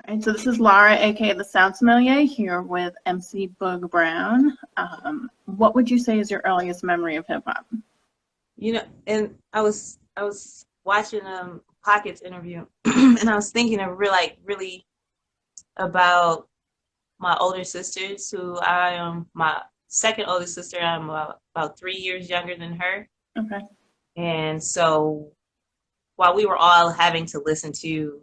And so this is Laura, aka the Sound Sommelier, here with MC Boog Brown. What would you say is your earliest memory of hip hop? And I was watching Pocket's interview, and I was thinking of really about my older sisters, who I am my second oldest sister. I'm about 3 years younger than her, Okay. and so while we were all having to listen to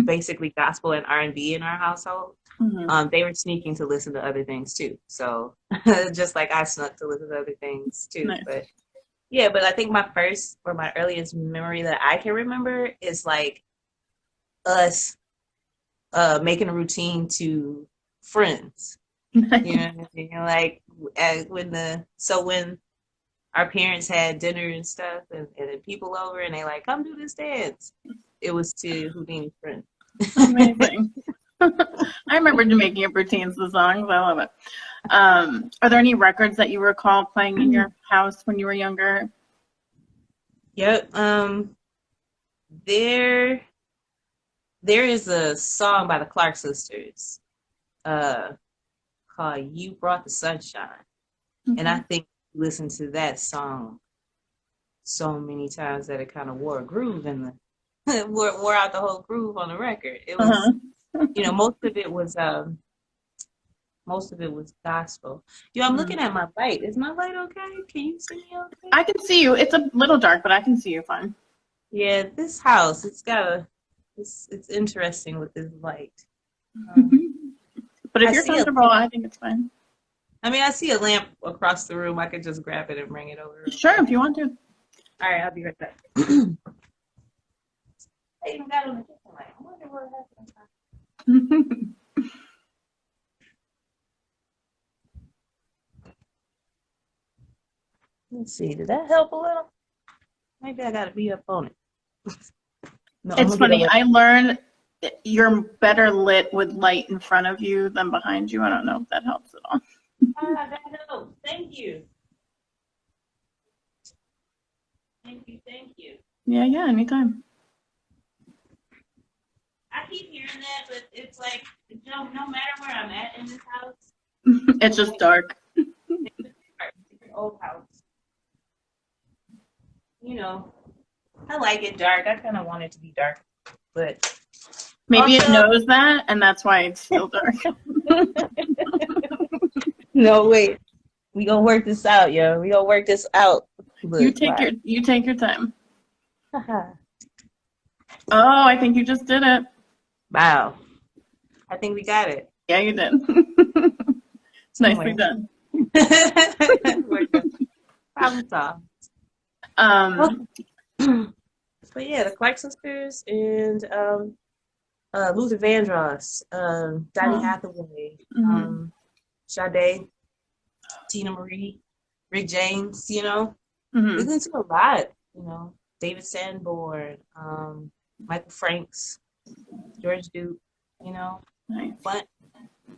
basically gospel and R&B in our household, Mm-hmm. they were sneaking to listen to other things too. So just like I snuck to listen to other things too, Nice. but. Yeah, but I think my first or my earliest memory that I can remember is like us making a routine to Friends. You know what I mean? Like when our parents had dinner and stuff, and then people over and they like, come do this dance. It was to Houdini Friends. Amazing. I remember making up routines to songs. I love it. Are there any records that you recall playing in your house when you were younger? Yep. There is a song by the Clark sisters, called "You Brought the Sunshine," and I think I listened to that song so many times that it kind of wore a groove in the wore out the whole groove on the record. It was, Uh-huh. most of it was gospel. I'm looking at my light. Is my light okay? Can you see me okay? I can see you. It's a little dark, but I can see you fine. Yeah, this house, it's interesting with this light. Um, But if I you're see a comfortable, I think it's fine. I see a lamp across the room. I could just grab it and bring it over real Sure, quick. if you want to. All right, I'll be right back. I even got on the kitchen light. I wonder what happened. Let's see. Did that help a little? Maybe I got to be up on it. No, I'm It's gonna get funny. over. I learned you're better lit with light in front of you than behind you. I don't know if that helps at all. That helps. Thank you. Thank you. Thank you. Yeah, anytime. I keep hearing that, but it's like, no matter where I'm at in this house, It's just dark. it's an old house. You know, I like it dark. I kind of want it to be dark, but Maybe it also, knows that, and that's why it's still dark. no, wait. We gonna work this out, yo. We gonna work this out. You Look, take right. your time. Oh, I think you just did it. Wow. I think we got it. Yeah, you did. It's nicely Somewhere. done. Problem solved. Um, But yeah, the Clark sisters and Luther Vandross, Donny oh, Hathaway, mhm, Sade, Tina Marie, Rick James, mhm. listen to a lot, David Sanborn, Michael Franks, George Duke, you know. Nice. But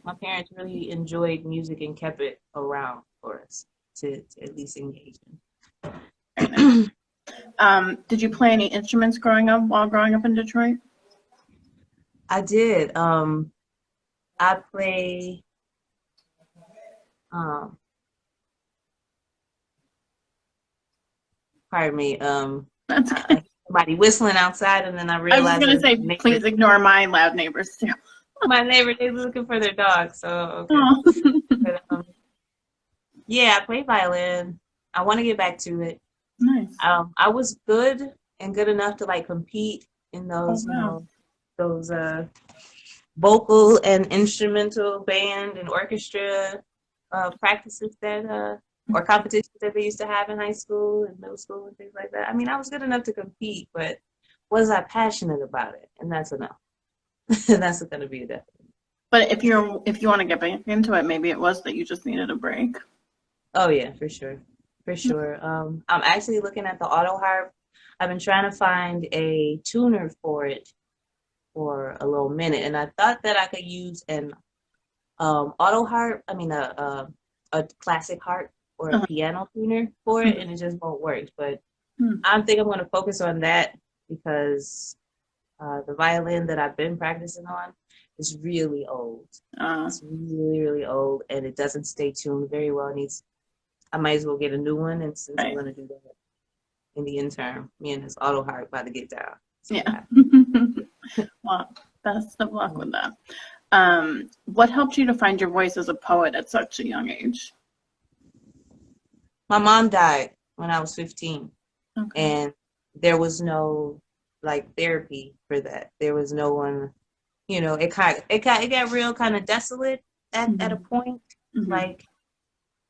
my parents really enjoyed music and kept it around for us to at least engage Very nice. in. Did you play any instruments while growing up in Detroit? I did. I play. Um, Pardon me. That's I okay. somebody whistling outside, and then I I was just realized gonna that say, please ignore my loud neighbors too. my neighbor they're looking for their dog. So okay. Oh, But yeah, I play violin. I want to get back to it. nice. I was good and good enough to like compete in Oh those, wow. those vocal and instrumental band and orchestra practices that or competitions that they used to have in high school and middle school and things like that. I mean, I was good enough to compete, but was I passionate about it? And that's a no. That's going to be a definite. But if you want to get back into it, maybe it was that you just needed a break. Oh yeah, for sure, for sure. I'm actually looking at the auto harp. I've been trying to find a tuner for it for a little minute, and I thought that I could use an auto harp. I mean a classic harp or a Uh-huh. piano tuner for it, and it just won't work. But Hmm. I think I'm going to focus on that because The violin that I've been practicing on is really old. It's really, really old, and it doesn't stay tuned very well. I might as well get a new one, and since I'm Right. going to do that in the interim, me and this auto harp about to get down. Yeah. Well, best of luck with that. What helped you to find your voice as a poet at such a young age? My mom died when I was 15, Okay. and there was no like therapy for that. There was no one, it got real kind of desolate at a point. Mm-hmm. Like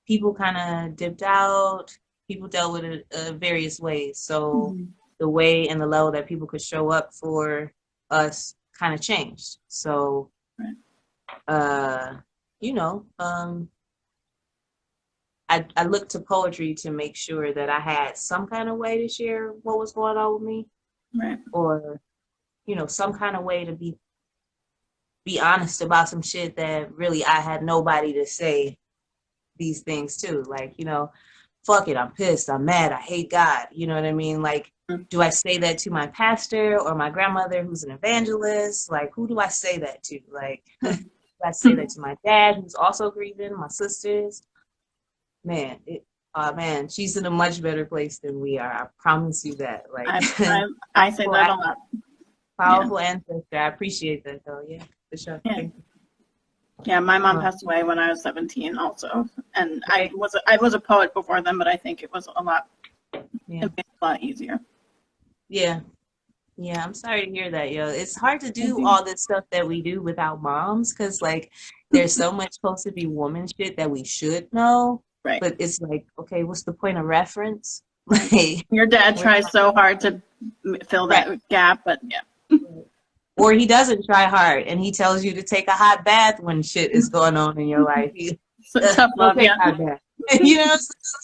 people kind of dipped out. People dealt with it various ways. So the way and the level that people could show up for us kind of changed. So, you know, I looked to poetry to make sure that I had some kind of way to share what was going on with me, Right. or some kind of way to be honest about some shit that really I had nobody to say these things to. Like, fuck it, I'm pissed, I'm mad, I hate God. You know what I mean? Like, do I say that to my pastor or my grandmother who's an evangelist? Like, who do I say that to? Like, do I say that to my dad who's also grieving, my sisters? Man, she's in a much better place than we are. I promise you that. Like, I say that a lot. Powerful ancestor. I appreciate that, though. Yeah, for sure. Yeah. Thank you. Yeah, my mom passed away when I was 17 also. And I was a poet before then, but I think it was a lot easier. Yeah. Yeah, I'm sorry to hear that, yo. It's hard to do all this stuff that we do without moms because, like, there's so much supposed to be woman shit that we should know. Right. But it's like, okay, what's the point of reference? Like, your dad tries so hard to fill that gap, but yeah. Or he doesn't try hard and he tells you to take a hot bath when shit is going on in your life. Tough love, yeah.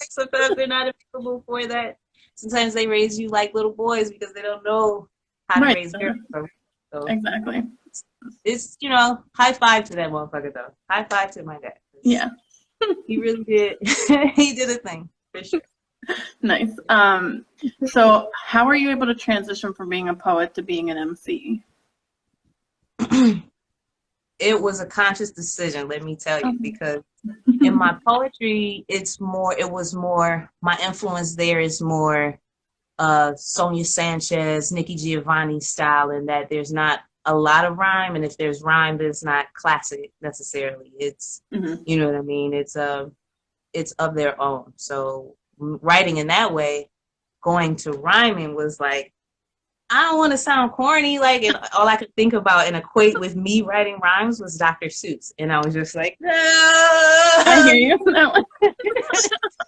Sometimes they're not available for that. Sometimes they raise you like little boys because they don't know how to raise girls. So exactly. It's, high five to that motherfucker, though. High five to my dad. Yeah. He really did. He did a thing, for sure. Nice. So how are you able to transition from being a poet to being an MC? It was a conscious decision, let me tell you, because in my poetry, my influence there is more Sonia Sanchez, Nikki Giovanni style, in that there's not a lot of rhyme, and if there's rhyme, it's not classic necessarily. It's, you know what I mean? It's of their own. So writing in that way, going to rhyming was like, I don't want to sound corny, like, and all I could think about and equate with me writing rhymes was Dr. Seuss. And I was just like, no. I hear you.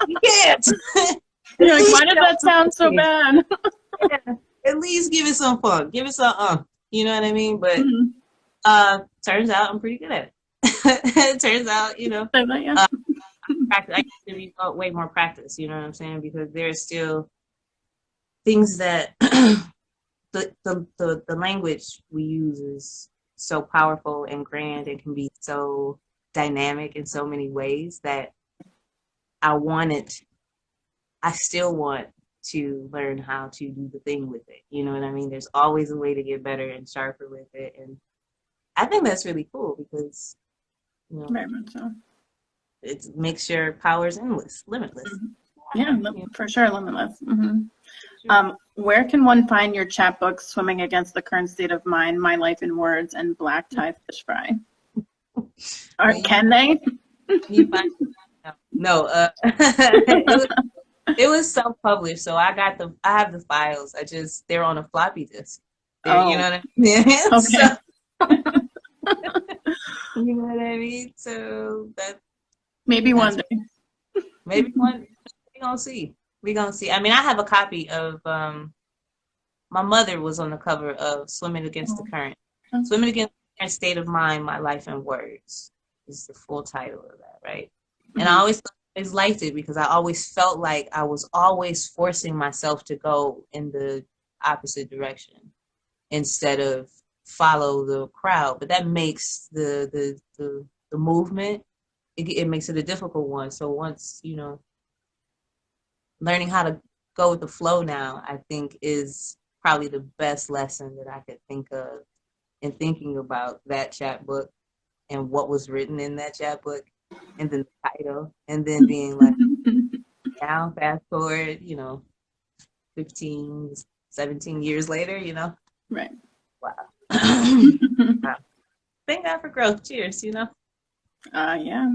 You can't. You're like, why did that sound so bad? Yeah. At least give it some fun. Give it some, you know what I mean? But turns out I'm pretty good at it. It turns out, practice. I used to be way more practice, you know what I'm saying? Because there's still things that the language we use is so powerful and grand and can be so dynamic in so many ways that I still want to learn how to do the thing with it. You know what I mean? There's always a way to get better and sharper with it. And I think that's really cool because, very much so. It makes your powers limitless. Yeah, for sure, limitless. Where can one find your chapbook, Swimming Against the Current State of Mind, My Life in Words, and Black Tie Fish Fry? Or can they? No, it was self-published, so I have the files. They're on a floppy disk. You know what I mean? Okay. You know what I mean? So maybe one day. Maybe one day. We're gonna see. I mean, I have a copy of my mother was on the cover of Swimming Against the Current. Swimming Against the Current State of Mind, My Life in Words is the full title of that, right? And I always liked it because I always felt like I was always forcing myself to go in the opposite direction instead of follow the crowd. But that makes the movement, it makes it a difficult one. So once, learning how to go with the flow now, I think is probably the best lesson that I could think of in thinking about that chapbook and what was written in that chapbook, and then the title, and then being like, now fast forward, 15, 17 years later, Right. wow. Wow. Thank God for growth. Cheers, Yeah.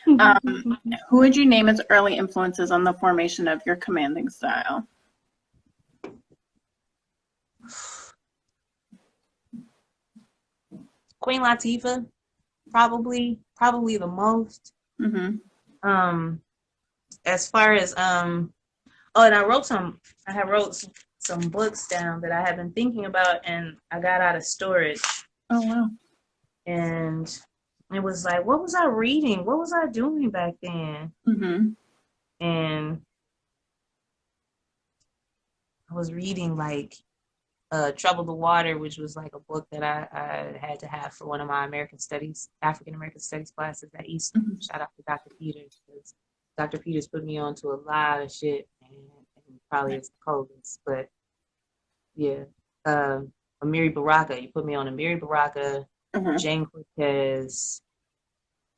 Who would you name as early influences on the formation of your commanding style? Queen Latifah, probably the most. Mm-hmm. As far as oh, and I have wrote some books down that I have been thinking about, and I got out of storage, Oh, wow. and it was like, what was I reading? What was I doing back then? Mm-hmm. And I was reading like Trouble the Water, which was like a book that I had to have for one of my African American Studies classes at East. Mm-hmm. Shout out to Dr. Peters, because Dr. Peters put me on to a lot of shit, and probably it's the coldest, but yeah. Amiri Baraka, you put me on Amiri Baraka, Mm-hmm. Jane Cortez,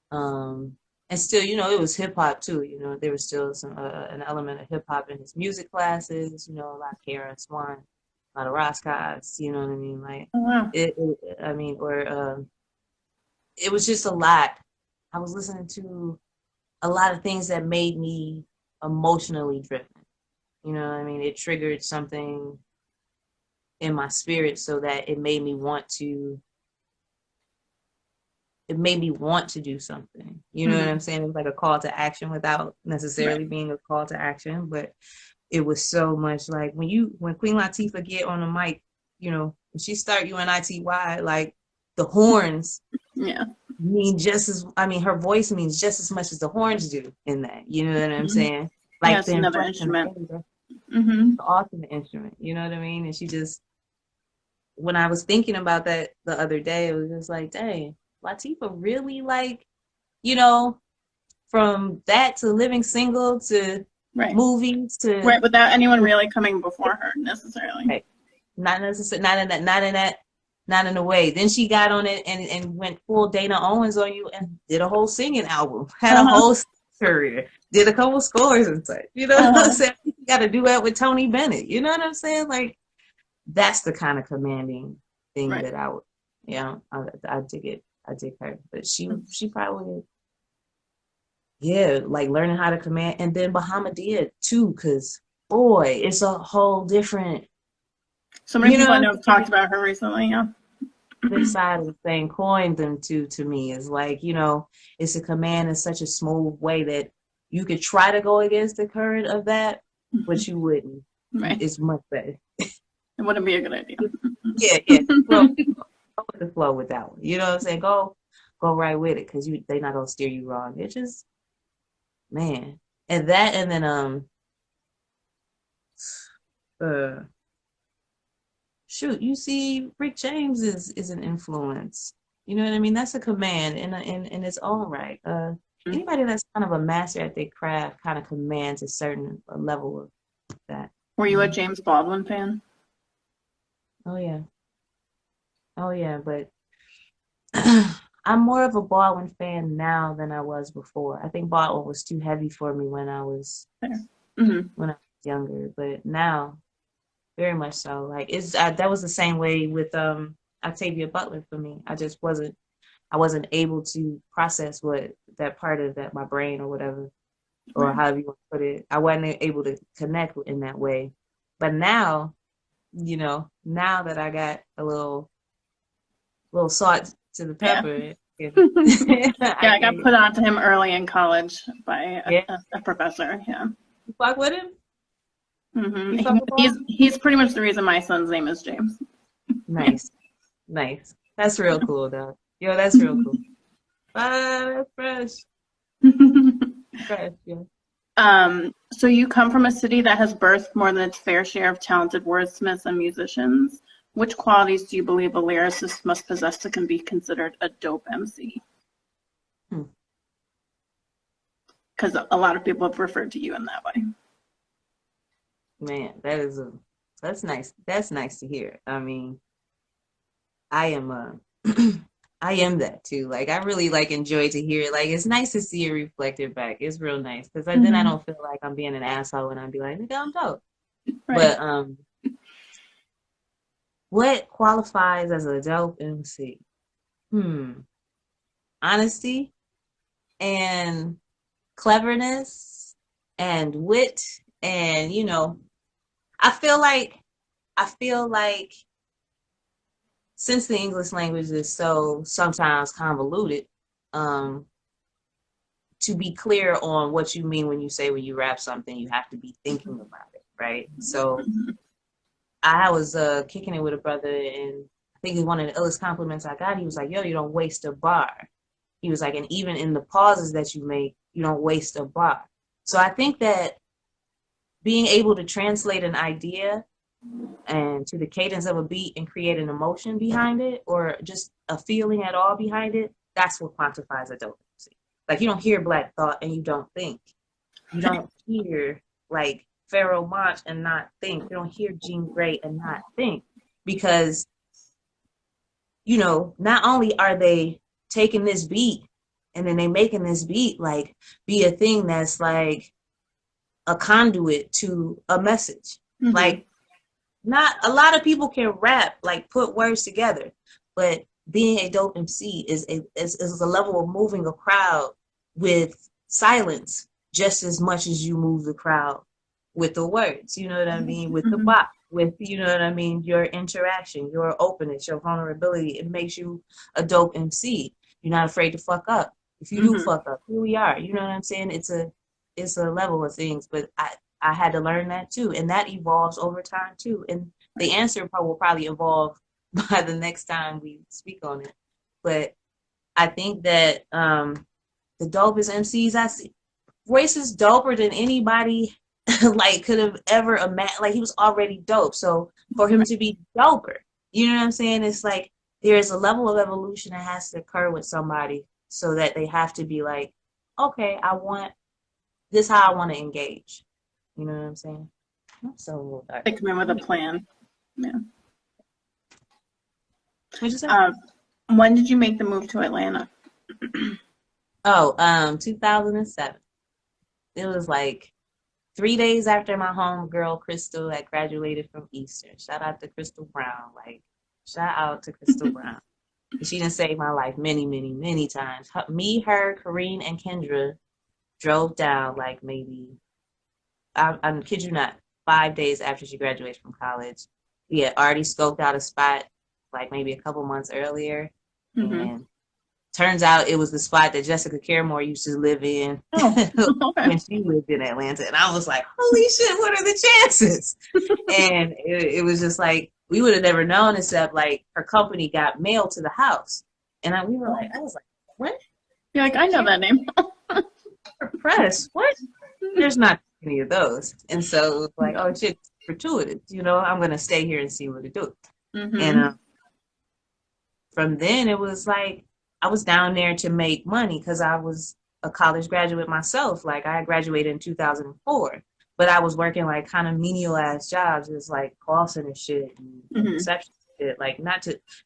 and still, it was hip hop too. There was still an element of hip hop in his music classes. A lot of Kara Swan, a lot of Roscott's. You know what I mean? Like Oh, wow. it was just a lot. I was listening to a lot of things that made me emotionally driven. You know what I mean? It triggered something in my spirit so that it made me want to do something. You know what I'm saying? It was like a call to action without necessarily being a call to action, but it was so much like when Queen Latifah get on the mic, when she start UNITY, like the horns mean her voice means just as much as the horns do in that. You know what I'm saying? Like it's another instrument. The ultimate instrument. You know what I mean? And she just, when I was thinking about that the other day, it was just like, dang, Latifah really, like, from that to Living Single to movies to without anyone really coming before her necessarily. Right. Not necessarily, not in a way. Then she got on it and went full Dana Owens on you and did a whole singing album, had a whole career, did a couple scores and such. You know what I'm saying? You got to do that with Tony Bennett. You know what I'm saying? Like, that's the kind of commanding thing that I would, I dig it. I dig her, but she probably, like learning how to command, and then Bahamadia too, because boy, it's a whole different. So many people I know have talked about her recently. Yeah. This side of the thing, coined them to me is like, it's a command in such a smooth way that you could try to go against the current of that, but you wouldn't. Right. It's much better. It wouldn't be a good idea. Yeah. Well, go with the flow with that one. You know what I'm saying? Go right with it, because they're not gonna steer you wrong. It's just, man, and that, and then shoot, you see, Rick James is an influence. You know what I mean? That's a command in its own right. Anybody that's kind of a master at their craft kind of commands a certain level of that. Were you a James Baldwin fan? Oh yeah, but I'm more of a Baldwin fan now than I was before. I think Baldwin was too heavy for me when I was younger, but now, very much so. Like, that was the same way with Octavia Butler for me. I wasn't able to process what that part of that, my brain or whatever, or however you want to put it. I wasn't able to connect in that way. But now, now that I got a little salt to the pepper. Yeah, I got put onto him early in college by a professor. Yeah. You fuck with him? He's pretty much the reason my son's name is James. Nice. That's real cool, though. Yo, that's real cool. That's fresh. Fresh, yeah. So you come from a city that has birthed more than its fair share of talented wordsmiths and musicians. Which qualities do you believe a lyricist must possess to be considered a dope MC? Because a lot of people have referred to you in that way. Man, that is That's nice. That's nice to hear. I mean, I am I am that too. Like I really like enjoy to hear it. Like it's nice to see it reflected back. It's real nice because then I Mm-hmm. don't feel like I'm being an asshole and I'd be like, nigga, I'm dope. Right. But what qualifies as a dope MC? Hmm. Honesty and cleverness and wit and I feel like I feel like since the English language is so sometimes convoluted, um, to be clear on what you mean when you say when you rap something, you have to be thinking about it, right? So I was kicking it with a brother, and I think one of the illest compliments I got, he was like, "Yo, you don't waste a bar." He was like, "And even in the pauses that you make, you don't waste a bar." So I think that being able to translate an idea and to the cadence of a beat and create an emotion behind it or just a feeling at all behind it, that's what quantifies a dope MC. Like you don't hear Black Thought and you don't think. You don't hear like Pharaoh Monch and not think. You don't hear Jean Grey and not think. Because, not only are they taking this beat and then they making this beat like be a thing that's like a conduit to a message. Mm-hmm. Like not a lot of people can rap, like put words together, but being a dope MC is a level of moving a crowd with silence just as much as you move the crowd with the words, you know what I mean? With the Mm-hmm. bop, with, you know what I mean? Your interaction, your openness, your vulnerability, it makes you a dope MC. You're not afraid to fuck up. If you do Mm-hmm. fuck up, here we are. You know what I'm saying? It's a level of things, but I had to learn that too, and that evolves over time too. And the answer will probably evolve by the next time we speak on it. But I think that the dopest MCs I see, Royce is doper than anybody like could have ever imagined. Like he was already dope, so for him to be doper, you know what I'm saying? It's like there's a level of evolution that has to occur with somebody so that they have to be like, okay, I want this how I want to engage. You know what I'm saying? I'm so a little dark. They come in with a plan. Yeah. What'd you say? When did you make the move to Atlanta? Oh, 2007. It was like 3 days after my homegirl Crystal had graduated from Eastern. Shout out to Crystal Brown. Like, shout out to Crystal Brown. She done saved my life many, many, many times. Me, her, Kareen, and Kendra drove down like maybe, I kid you not, 5 days after she graduated from college. We had already scoped out a spot like maybe a couple months earlier. Mm-hmm. And turns out it was the spot that Jessica Caremore used to live in Okay. when she lived in Atlanta. And I was like, holy shit, what are the chances? And it was just like, we would have never known except like her company got mail to the house. And I was like, what? You're like, I know that name. Press? What? There's not any of those. And so it was like, oh shit, gratuitous. I'm going to stay here and see what it do. Mm-hmm. And from then it was like, I was down there to make money because I was a college graduate myself. Like I graduated in 2004, but I was working like kind of menial ass jobs, just like call center shit and reception shit. Like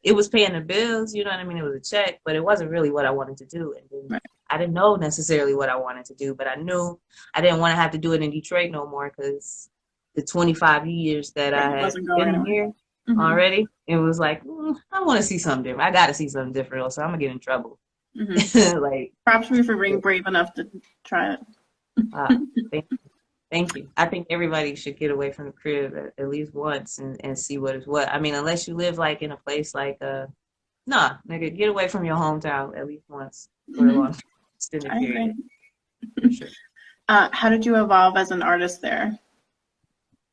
it was paying the bills, you know what I mean? It was a check, but it wasn't really what I wanted to do. And then I didn't know necessarily what I wanted to do, but I knew I didn't want to have to do it in Detroit no more because the 25 years that I had been here already, it was like, I want to see something different. I got to see something different, or so I'm gonna get in trouble. Like, props to me for being brave enough to try it. Thank you. I think everybody should get away from the crib at least once and see what is what. I mean, unless you live like in a place like nah, nigga, get away from your hometown at least once for a long extended period. For sure. How did you evolve as an artist there?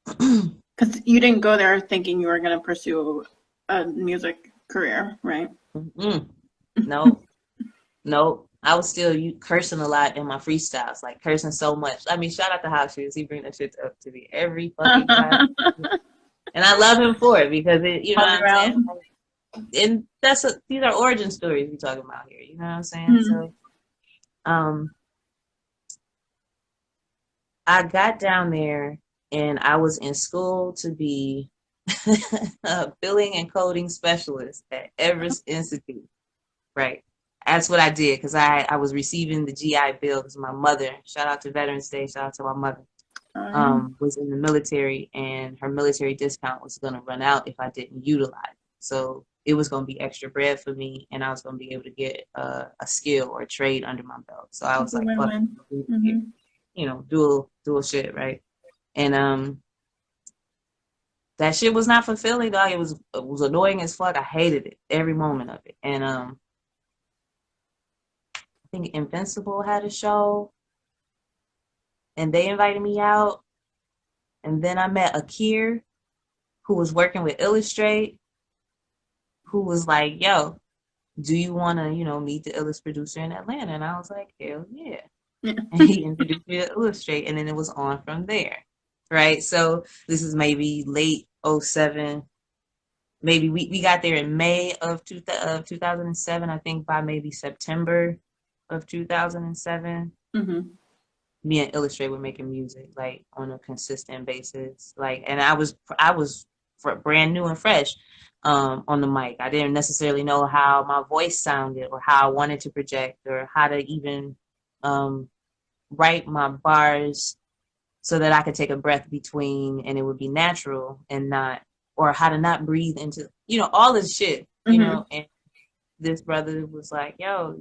Because you didn't go there thinking you were going to pursue a music career, right? No. I was still cursing a lot in my freestyles, like cursing so much. I mean, shout out to Hot Shoes. He bring that shit up to me every fucking time. And I love him for it because you know what I'm saying? And these are origin stories we're talking about here. You know what I'm saying? So, I got down there and I was in school to be a billing and coding specialist at Everest Institute. Right. That's what I did because I was receiving the GI Bill because my mother, shout out to Veterans Day, shout out to my mother, was in the military, and her military discount was going to run out if I didn't utilize it. So it was going to be extra bread for me, and I was going to be able to get a skill or a trade under my belt. So I It's was a like, fuck win-win. it, you know, dual shit, right? And that shit was not fulfilling, dog. It was annoying as fuck. I hated it, every moment of it. And I think Invincible had a show, and they invited me out. And then I met Akir, who was working with Illustrate, who was like, yo, do you want to, meet the illest producer in Atlanta? And I was like, hell yeah. Yeah. And he introduced me to Illustrate, and then it was on from there, right? So this is maybe late '07. Maybe we got there in May of 2007. I think by maybe September of 2007. Me and Illustrate were making music like on a consistent basis. Like, and I was brand new and fresh on the mic. I didn't necessarily know how my voice sounded or how I wanted to project or how to even write my bars so that I could take a breath between and it would be natural and not, or how to not breathe into, all this shit, and this brother was like, yo,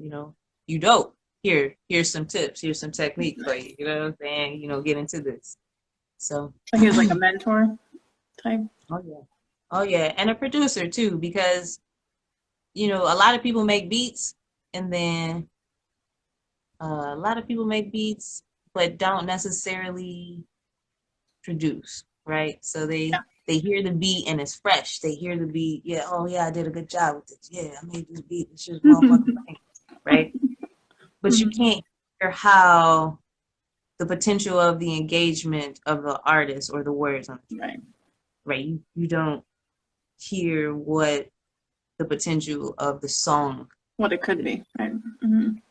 you dope. Here's some tips. Here's some technique for you. You know what I'm saying? Get into this. So he was like a mentor type. Oh yeah. Oh yeah. And a producer too, because, a lot of people make beats and then a lot of people make beats but don't necessarily produce, right? So they hear the beat and it's fresh. They hear the beat, yeah, oh yeah, I did a good job with this. Yeah, I made this beat. This shit's motherfucking thing, right? But you can't hear how the potential of the engagement of the artist or the words on the track. Right. You don't hear what the potential of the song, what it could be, right? And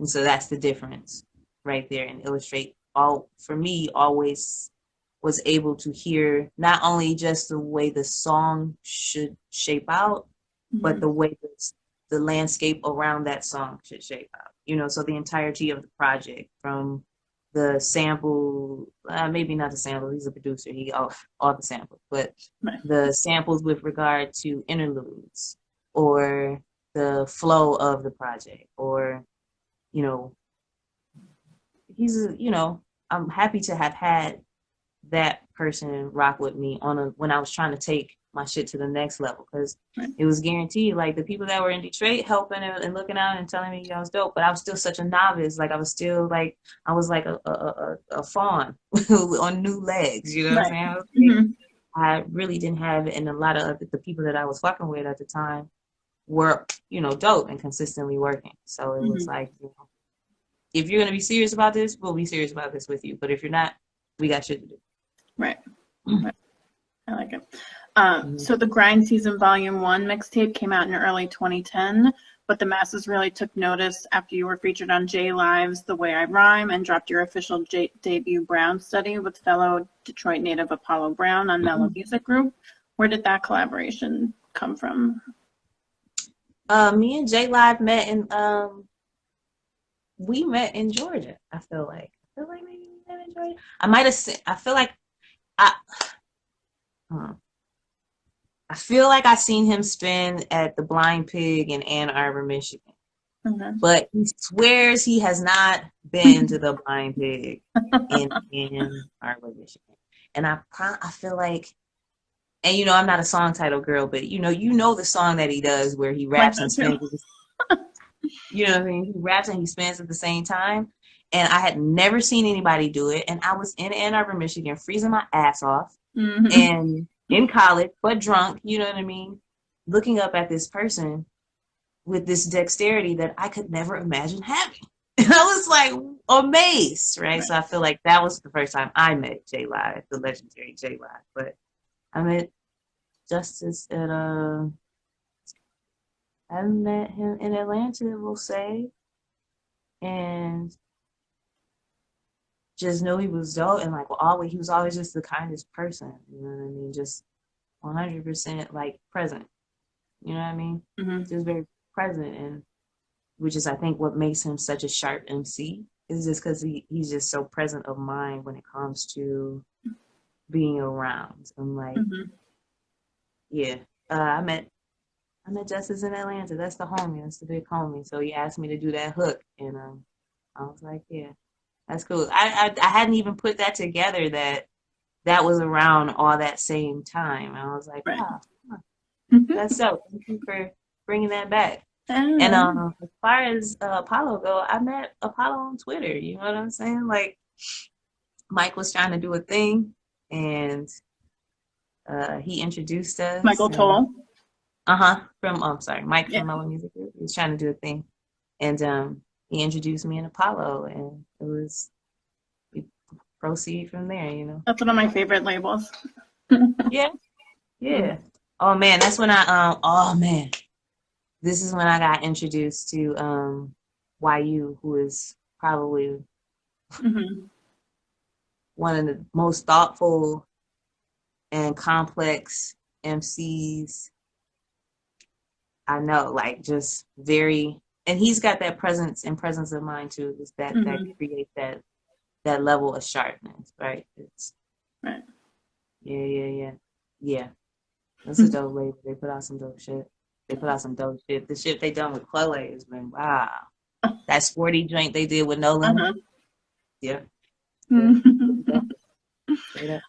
so that's the difference right there. And Illustrate, for me, always was able to hear not only just the way the song should shape out, but the way the landscape around that song should shape out. So the entirety of the project, from the sample, maybe not the sample, he's a producer, he all the samples, but the samples with regard to interludes or the flow of the project, or, I'm happy to have had that person rock with me when I was trying to take my shit to the next level, because it was guaranteed, like, the people that were in Detroit helping and looking out and telling me I was dope, but I was still such a novice. Like, I was still like, I was like a fawn on new legs, what I'm saying? I really didn't have, and a lot of the people that I was fucking with at the time were, dope and consistently working. So it was like, if you're going to be serious about this, we'll be serious about this with you. But if you're not, we got shit to do. Right. I like it. So the Grind Season Volume 1 mixtape came out in early 2010, but the masses really took notice after you were featured on J Live's The Way I Rhyme and dropped your official debut Brown study with fellow Detroit native Apollo Brown on Mellow Music Group. Where did that collaboration come from? Me and J Live met we met in Georgia. I feel like maybe we met in Georgia. I feel like I seen him spin at the Blind Pig in Ann Arbor, Michigan. But he swears he has not been to the Blind Pig in Ann Arbor, Michigan. And I feel like, and I'm not a song title girl, but you know the song that he does where he raps and spins. You know what I mean? He raps and he spins at the same time. And I had never seen anybody do it. And I was in Ann Arbor, Michigan, freezing my ass off. And in college, but drunk, you know what I mean? Looking up at this person with this dexterity that I could never imagine having. And I was like amazed, right? So I feel like that was the first time I met J Live, the legendary J Live. But I met Justice at I met him in Atlanta, we'll say, and just knew he was dope, and like he was always just the kindest person, you know what I mean? Just 100% like present. You know what I mean? Just very present, and which is I think what makes him such a sharp MC is just because he's just so present of mind when it comes to being around. I'm like, yeah. I met Justice in Atlanta. That's the homie. That's the big homie. So he asked me to do that hook, and I was like, yeah, that's cool. I hadn't even put that together that was around all that same time. I was like, Right. wow, that's so. Thank you for bringing that back. And And as far as Apollo go, I met Apollo on Twitter. You know what I'm saying? Like Mike was trying to do a thing, and he introduced us. Michael Toll. From sorry, Mike from Mellow Music Group. He was trying to do a thing, and he introduced me and Apollo, and we proceed from there. You know. That's one of my favorite labels. Yeah. Oh man, that's when oh man. This is when I got introduced to YU, who is probably one of the most thoughtful and complex MCs I know. Like just very, and he's got that presence of mind too. Just that creates that level of sharpness, right? It's right. Yeah. That's a dope label. They put out some dope shit. The shit they done with Chloe has been wow. That sporty joint they did with Nolan. Yeah. Straight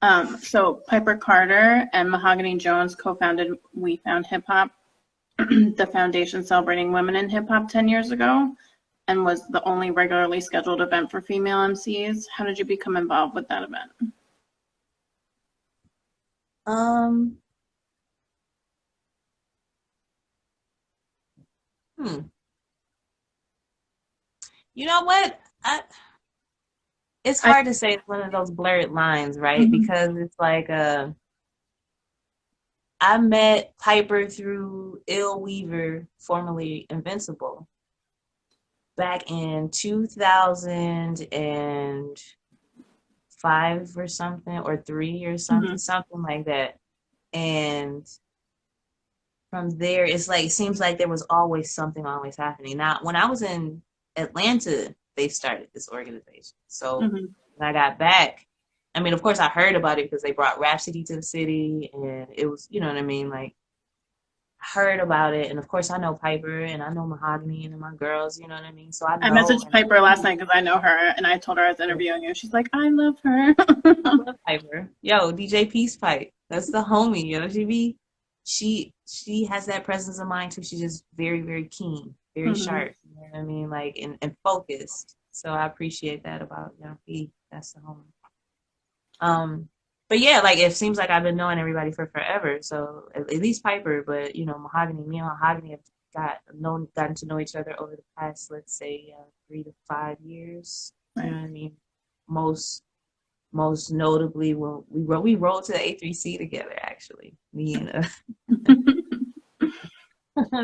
up. So Piper Carter and Mahogany Jones co-founded We Found Hip Hop, the foundation celebrating women in hip hop 10 years ago, and was the only regularly scheduled event for female MCs. How did you become involved with that event? You know what? It's hard to say. It's one of those blurred lines, right? Because it's like I met Piper through Ill Weaver, formerly Invincible, back in 2005 or something, or 3 or something, something like that. And from there, it's like, it seems like there was always something always happening. Now, when I was in Atlanta, they started this organization. So when I got back, I mean, of course, I heard about it because they brought Rhapsody to the city, and it was, you know what I mean? Like, I heard about it, and of course, I know Piper, and I know Mahogany, and my girls, you know what I mean? So I messaged Piper last night because I know her, and I told her I was interviewing you. She's like, I love her. I love Piper. Yo, DJ Peace Pipe. That's the homie, you know? She has that presence of mind, too. She's just very, very keen, very sharp, you know what I mean? Like, and focused. So I appreciate that about Young P. That's the homie. But yeah, like it seems like I've been knowing everybody for forever. So at least Piper, but you know, me and Mahogany have gotten to know each other over the past, let's say, 3 to 5 years. You know what I mean? Most notably, when we rolled to the A3C together. Actually, me and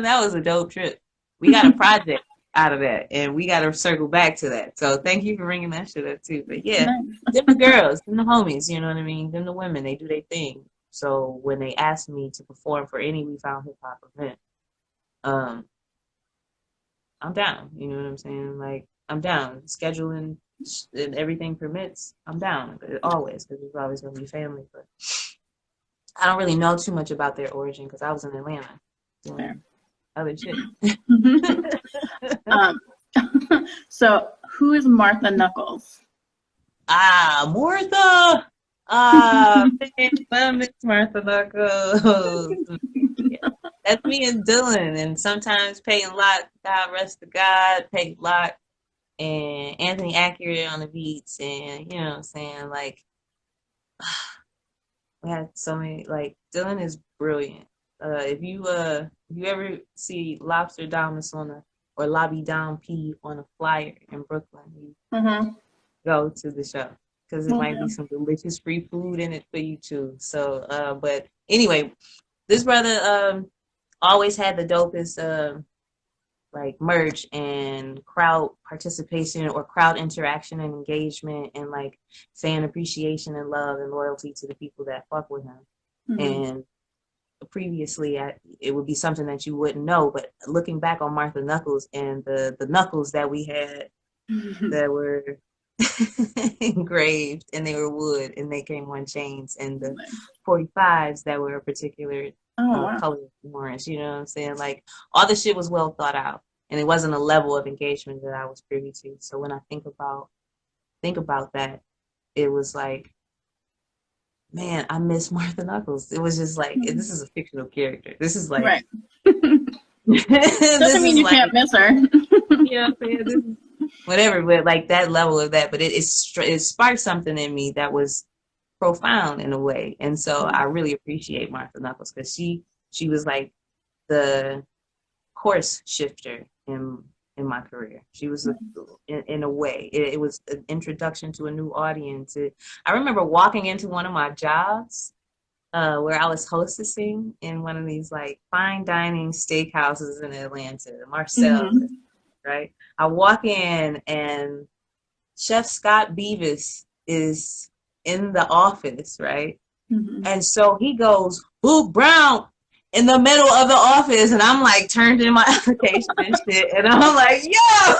that was a dope trip. We got a project out of that, and we got to circle back to that. So thank you for bringing that shit up too. But yeah, them the girls, them the homies, you know what I mean? Them the women, they do their thing. So when they asked me to perform for any We Found Hip Hop event, I'm down. You know what I'm saying? Like I'm down. Scheduling and everything permits, I'm down always, because it's always gonna be family. But I don't really know too much about their origin because I was in Atlanta doing other shit. So who is Martha Knuckles? Martha. Miss Martha Knuckles. Yeah. That's me and Dylan, and sometimes Peyton Locke, God rest the God, Peyton Locke, and Anthony Accurate on the beats, and you know what I'm saying? Like, we had so many. Like, Dylan is brilliant. If you ever see Lobster Damas or Lobby Dom P on a flyer in Brooklyn, you go to the show because it might be some delicious free food in it for you too. So, but anyway, this brother always had the dopest like merch and crowd participation or crowd interaction and engagement and like fan appreciation and love and loyalty to the people that fuck with him. And previously, it would be something that you wouldn't know. But looking back on Martha Knuckles and the knuckles that we had that were engraved, and they were wood, and they came on chains, and the 45s that were a particular color orange, you know what I'm saying? Like, all the shit was well thought out, and it wasn't a level of engagement that I was privy to. So when I think about that, it was like, man, I miss Martha Knuckles. It was just like, this is a fictional character. This is like, right. this Doesn't mean you like, can't miss her. You know what I'm saying? This is whatever, but like that level of that, but it sparked something in me that was profound in a way. And so I really appreciate Martha Knuckles, because she was like the course shifter in my career. She was in a way, it was an introduction to a new audience. I remember walking into one of my jobs where I was hostessing in one of these like fine dining steakhouses in Atlanta, Marcel, right? I walk in and Chef Scott Beavis is in the office, right? And so he goes, Boog Brown, in the middle of the office, and I'm like turned in my application and shit, and I'm like, yo,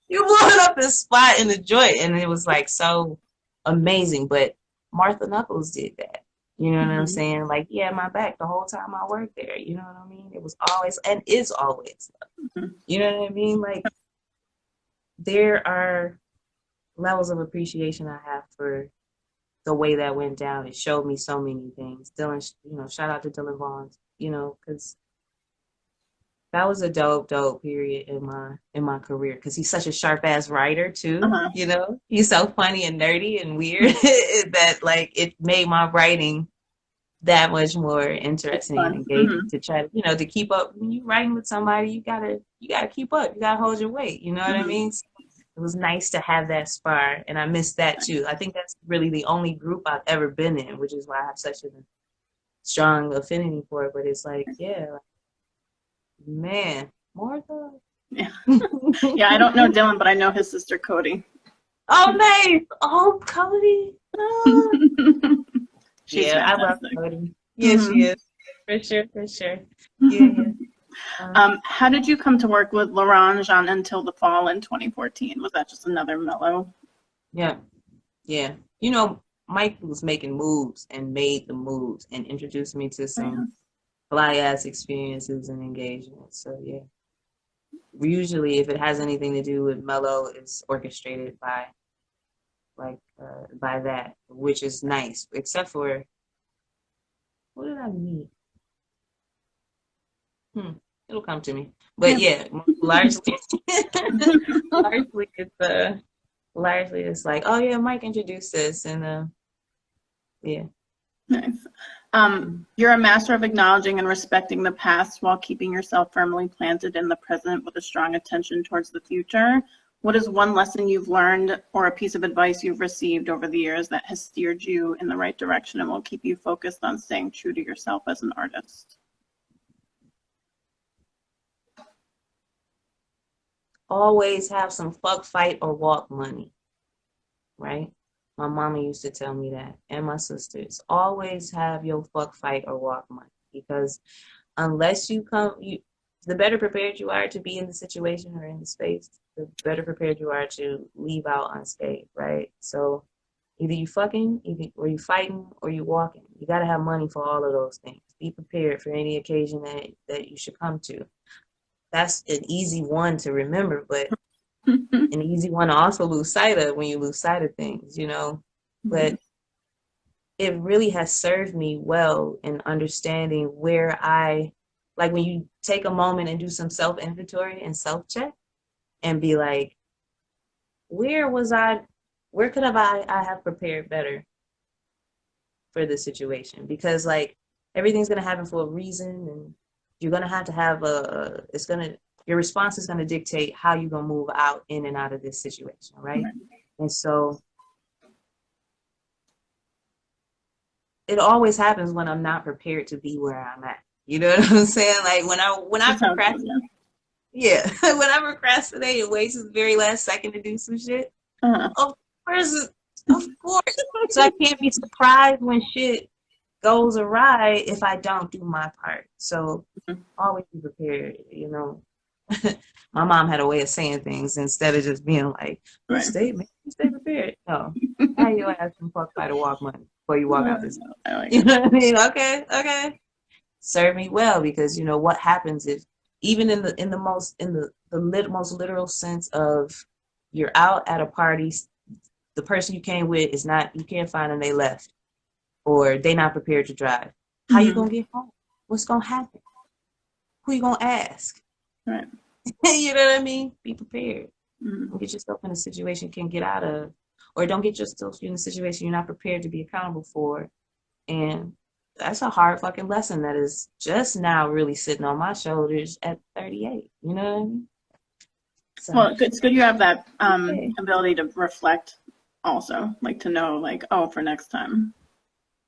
you blowing up this spot in the joint, and it was like so amazing. But Martha Knuckles did that. You know what I'm saying? Like, yeah, my back the whole time I worked there. You know what I mean? It was always and is always. You know what I mean? Like, there are levels of appreciation I have for the way that went down. It showed me so many things. Dylan, shout out to Dylan Vaughn, because that was a dope period in my career, because he's such a sharp ass writer too. He's so funny and nerdy and weird that like it made my writing that much more interesting and engaging to try to to keep up. When you're writing with somebody, you gotta keep up. You gotta hold your weight. You know what I mean? So it was nice to have that spar, and I miss that too. I think that's really the only group I've ever been in, which is why I have such a strong affinity for it. But it's like, yeah, man, Martha. Yeah. Yeah, I don't know Dylan, but I know his sister Cody. Oh, nice. Oh, Cody. Yeah, I love Cody. Yeah, she is. For sure. Yeah. How did you come to work with Laurent Jean Until the Fall in 2014? Was that just another mellow? Yeah. Mike was making moves and made the moves and introduced me to some fly ass experiences and engagements. So yeah. Usually if it has anything to do with mellow, it's orchestrated by that, which is nice. Except for, what did I meet? It'll come to me. But yeah, largely it's like, oh yeah, Mike introduced this, and yeah. Nice. You're a master of acknowledging and respecting the past while keeping yourself firmly planted in the present with a strong attention towards the future. What is one lesson you've learned or a piece of advice you've received over the years that has steered you in the right direction and will keep you focused on staying true to yourself as an artist? Always have some fuck, fight, or walk money, right? My mama used to tell me that, and my sisters. Always have your fuck, fight, or walk money, because unless the better prepared you are to be in the situation or in the space, the better prepared you are to leave out unscathed, right? So either you fucking, or you fighting, or you walking. You got to have money for all of those things. Be prepared for any occasion that you should come to. That's an easy one to remember, but an easy one to also lose sight of when you lose sight of things, But it really has served me well in understanding where like when you take a moment and do some self-inventory and self-check and be like, where could I have prepared better for this situation? Because like everything's going to happen for a reason, and you're going to have your response is going to dictate how you're going to move out in and out of this situation, right? And so it always happens when I'm not prepared to be where I'm at. You know what I'm saying? Like when I procrastinate, when I procrastinate and wait to the very last second to do some shit, of course. So I can't be surprised when shit goes awry if I don't do my part. So Mhm. always be prepared, My mom had a way of saying things instead of just being like, Right. stay prepared. No. Have your ass some fuck by the walk money before you walk out this. I like You it. know what I mean? Okay, okay. Serve me well, because what happens if, even in the most literal sense of, you're out at a party, the person you came with is not, you can't find them, they left, or they not prepared to drive. How you Mhm. gonna get home? What's gonna happen? Who you gonna ask? Right. You know what I mean? Be prepared. Mhm. Don't get yourself in a situation you can't get out of, or don't get yourself in a situation you're not prepared to be accountable for. And that's a hard fucking lesson that is just now really sitting on my shoulders at 38. You know what I mean? So, Well, it's good you have that okay. ability to reflect also, like to know, like, oh, for next time.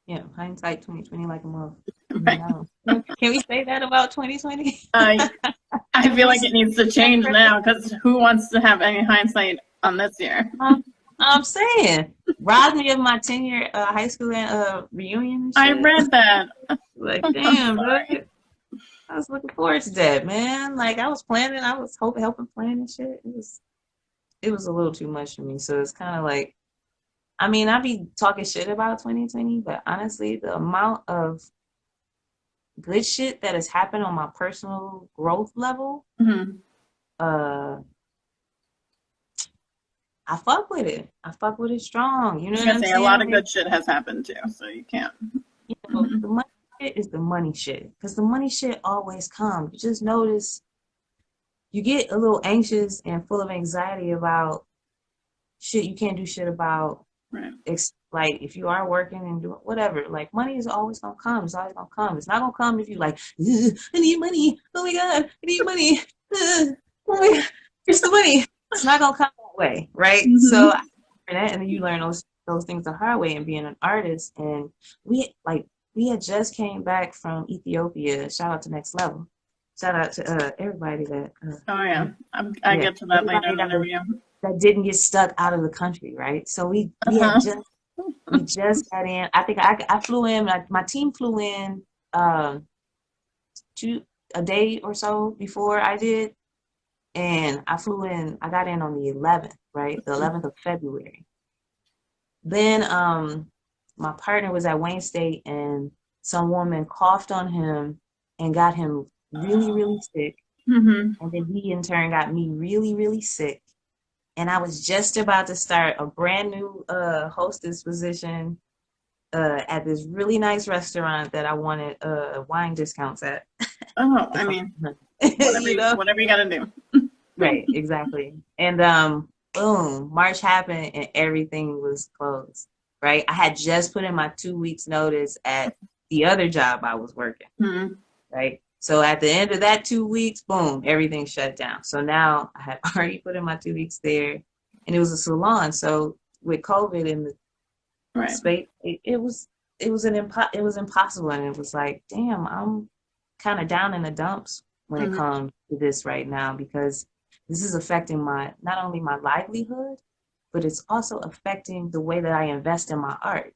Yeah, hindsight 2020 like a mother. Right. No. Can we say that about 2020? Uh, I feel like Just it needs to change now because who wants to have any hindsight on this year? I'm saying, robbed me of my 10-year high school reunion and I shit. read that. Like, I'm damn, sorry. dude. I was looking forward to that, man. Like, I was planning, I was helping plan and shit. It was a little too much for me. So it's kind of like, I mean, I be talking shit about 2020, but honestly, the amount of good shit that has happened on my personal growth level, Mhm. uh, I fuck with it. I fuck with it strong. You I know was what gonna I'm say a saying? lot of good shit has happened too, so you can't. The Mhm. money shit is the money shit, because the money shit always comes. You just notice you get a little anxious and full of anxiety about shit you can't do shit about. Right. It's like, if you are working and doing whatever, like, money is always gonna come. It's always gonna come. It's not gonna come if you like, I need money. Oh my god, I need money. Oh my god, here's the money. It's not gonna come that way, right? So I Mhm. learned that, and then you learn those things the hard way in being an artist. And we had just came back from Ethiopia. Shout out to Next Level. Shout out to everybody that Oh yeah, I yeah, get to that later everybody in the interview. that didn't get stuck out of the country, right? So Uh-huh. we just got in. I think I flew in. My team flew in um, a day or so before I did, and I flew in. I got in on the 11th, right? The 11th of February. Then my partner was at Wayne State, and some woman coughed on him and got him really, really sick. Mhm. And then he in turn got me really, really sick. And I was just about to start a brand new hostess position at this really nice restaurant that I wanted wine discounts at. Oh, I If mean, I'm, whatever you know, whatever you gotta do. right, exactly. And boom, March happened and everything was closed. Right, I had just put in my 2 weeks notice at the other job I was working. Mhm. Right, so at the end of that 2 weeks, boom, everything shut down. So now I had already put in my 2 weeks there, and it was a salon. So with COVID and the Right. space, it was impossible, and it was like, damn, I'm kind of down in the dumps when it Mhm. comes to this right now, because this is affecting my not only my livelihood, but it's also affecting the way that I invest in my art.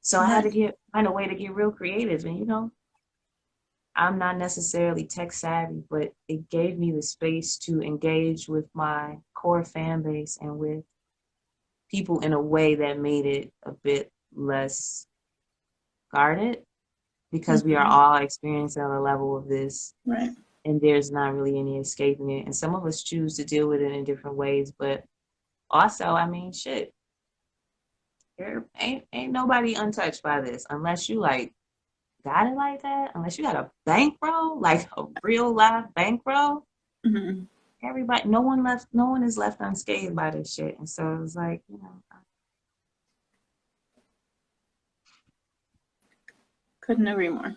So I had Right. to find a way to get real creative, and I'm not necessarily tech savvy, but it gave me the space to engage with my core fan base and with people in a way that made it a bit less guarded, because we are Mhm. all experiencing a level of this, Right. and there's not really any escaping it. And some of us choose to deal with it in different ways, but also, I mean, shit, there ain't nobody untouched by this unless you like got it like that, unless you got a bankroll, like a real live bankroll. Mhm. Everybody, no one is left unscathed by this shit. And so it was like, Couldn't agree more.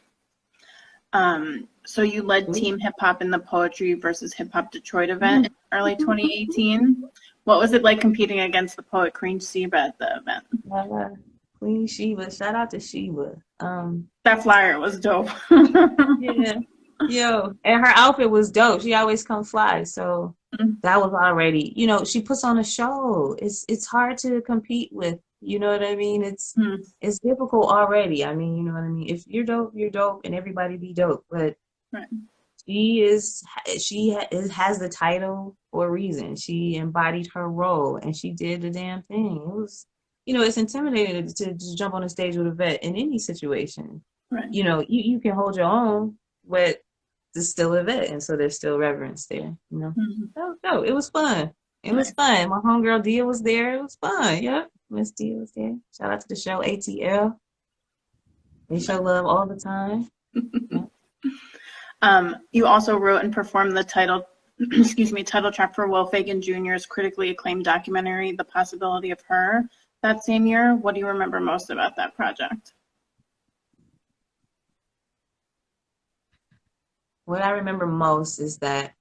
So you led Team Hip Hop in the Poetry versus Hip Hop Detroit event in early 2018. What was it like competing against the poet Queen Sheba at the event? uh, Queen Sheba, shout out to Sheba. That flyer was dope. Yeah, yo, and her outfit was dope. She always come fly, so that was already, she puts on a show. It's hard to compete with You know what I mean? Hmm. It's difficult already. I mean, you know what I mean? If you're dope, you're dope, and everybody be dope. But Right. she is has the title for a reason. She embodied her role and she did the damn thing. It was, it's intimidating to jump on a stage with a vet in any situation. Right. You can hold your own, but it's still a vet, and so there's still reverence there. Hmm. No, it was fun. It was Nice. fun. My homegirl Dia was there. It was fun. Yep, Miss Dia was there. Shout out to the show ATL. They show love all the time. Yep. You also wrote and performed the title, excuse me, title track for Will Fagan Jr.'s critically acclaimed documentary, The Possibility of Her, that same year. What do you remember most about that project? What I remember most is that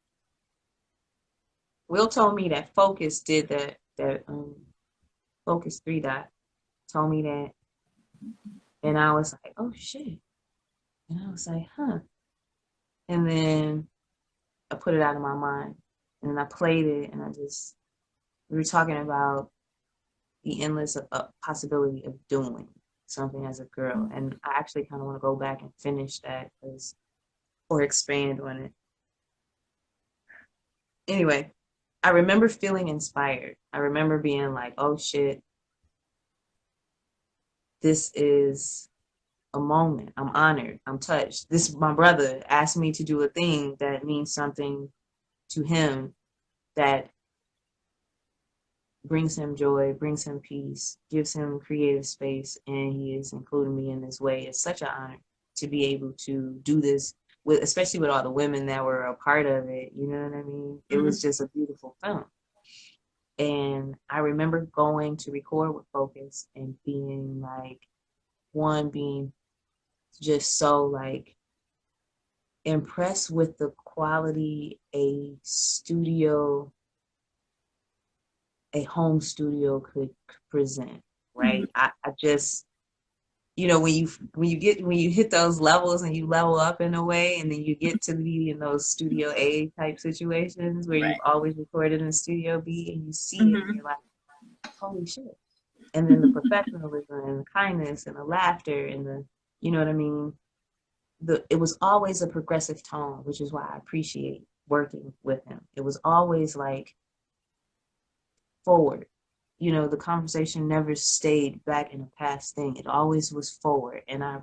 Will told me that Focus did that Focus 3 dot told me that, and I was like, oh shit. And I was like, huh. And then I put it out of my mind. And then I played it and we were talking about the endless possibility of doing something as a girl. And I actually kind of want to go back and finish that or expand on it. Anyway, I remember feeling inspired. I remember being like, oh shit, this is a moment. I'm honored. I'm touched. My brother asked me to do a thing that means something to him, that brings him joy, brings him peace, gives him creative space, and he is including me in this way. It's such an honor to be able to do this with, especially with all the women that were a part of it. You know what I mean? It was just a beautiful film. And I remember going to record with Focus and being like, being just so like impressed with the quality a home studio could present, Mhm. right? I just, when you hit those levels and you level up in a way, and then you get to be in those Studio A type situations where you've Right. always recorded in Studio B and you see it and Hmm. you're like, holy shit. And then the professionalism and the kindness and the laughter and you know what I mean? It was always a progressive tone, which is why I appreciate working with him. It was always like forward. The conversation never stayed back in a past thing. It always was forward. And I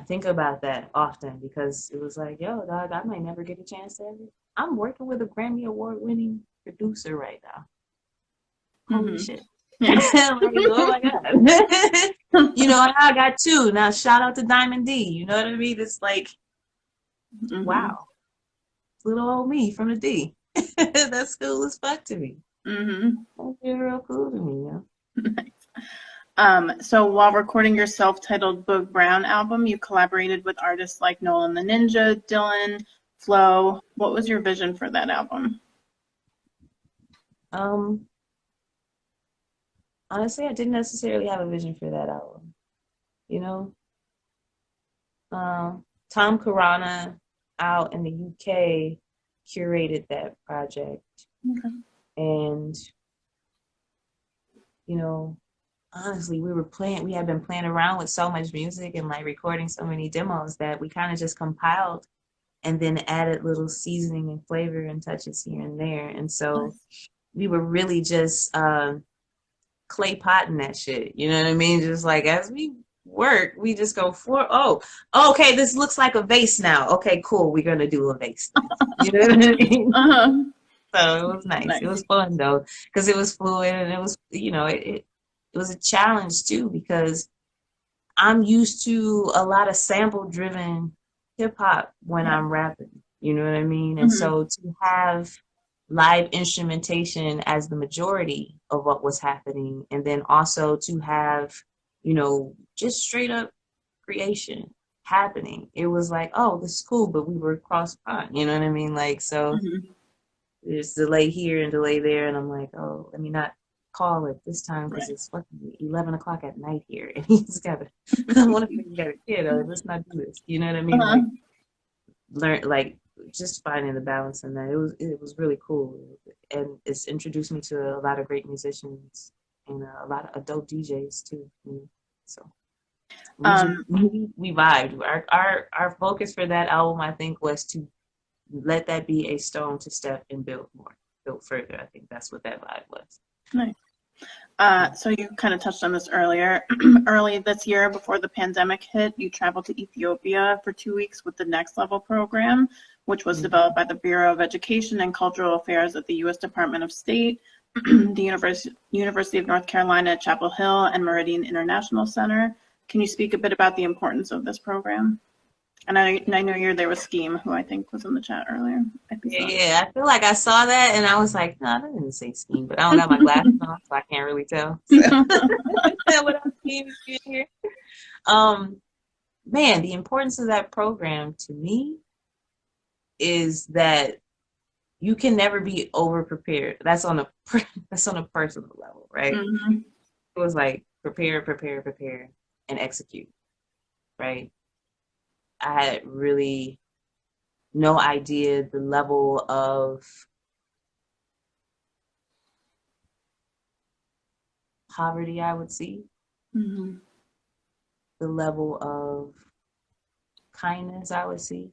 think about that often because it was like, yo, dog, I might never get a chance to ever. I'm working with a Grammy Award winning producer right now. Holy Hmm. shit. Yeah. Like, oh my God. And I got two. Now shout out to Diamond D. You know what I mean? It's like, Hmm. wow. It's little old me from the D. That's cool as fuck to me. Hmm. That's real cool to me, yeah. So while recording your self-titled Boog Brown album, you collaborated with artists like Nolan the Ninja, Dylan, Flo. What was your vision for that album? Um, Honestly, I didn't necessarily have a vision for that album. You know, Tom Karana out in the UK curated that project, Okay. and you know, honestly, we had been playing around with so much music and like recording so many demos that we kind of just compiled and then added little seasoning and flavor and touches here and there. And so Nice. we were really just clay potting that shit. You know what I mean? Just like as we work, we just go okay, this looks like a vase now. Okay, cool. We're gonna do a vase then. You know what I mean? Uh-huh. So it was nice. It Nice. was fun though, because it was fluid and it was, it was a challenge too because I'm used to a lot of sample driven hip hop when Yeah. I'm rapping. You know what I mean? And Hmm. so to have live instrumentation as the majority of what was happening, and then also to have, just straight up creation happening. It was like, oh, this is cool, but we were cross pond. You know what I mean? Like, so Hmm. there's delay here and delay there, and I'm like, oh, let me not call it this time because Right. it's fucking 11 o'clock at night here, and he's got a, I want to think he got a kid. Let's not do this. You know what I mean? Uh-huh. Like learn, like just finding the balance in that. It was really cool, and it's introduced me to a lot of great musicians and a lot of adult DJs too. So Um, we vibed. Our focus for that album, I think, was to let that be a stone to step and build further. I think that's what that vibe was. nice. So you kind of touched on this earlier. Early this year, before the pandemic hit, you traveled to Ethiopia for 2 weeks with the Next Level program, which was developed by the Bureau of Education and Cultural Affairs at the U.S. Department of State, the University of North Carolina at Chapel Hill, and Meridian International Center. Can you speak a bit about the importance of this program? And I know you're there with Scheme, who I think was in the chat earlier. Yeah, I feel like I saw that and I was like, no, that didn't say Scheme, but I don't got my glasses on, so I can't really tell. So what I'm seeing here. Man, the importance of that program to me is that you can never be over prepared. That's on a personal level, right? Mm-hmm. It was like prepare, and execute, right? I had really no idea the level of poverty I would see, Mm-hmm. the level of kindness I would see,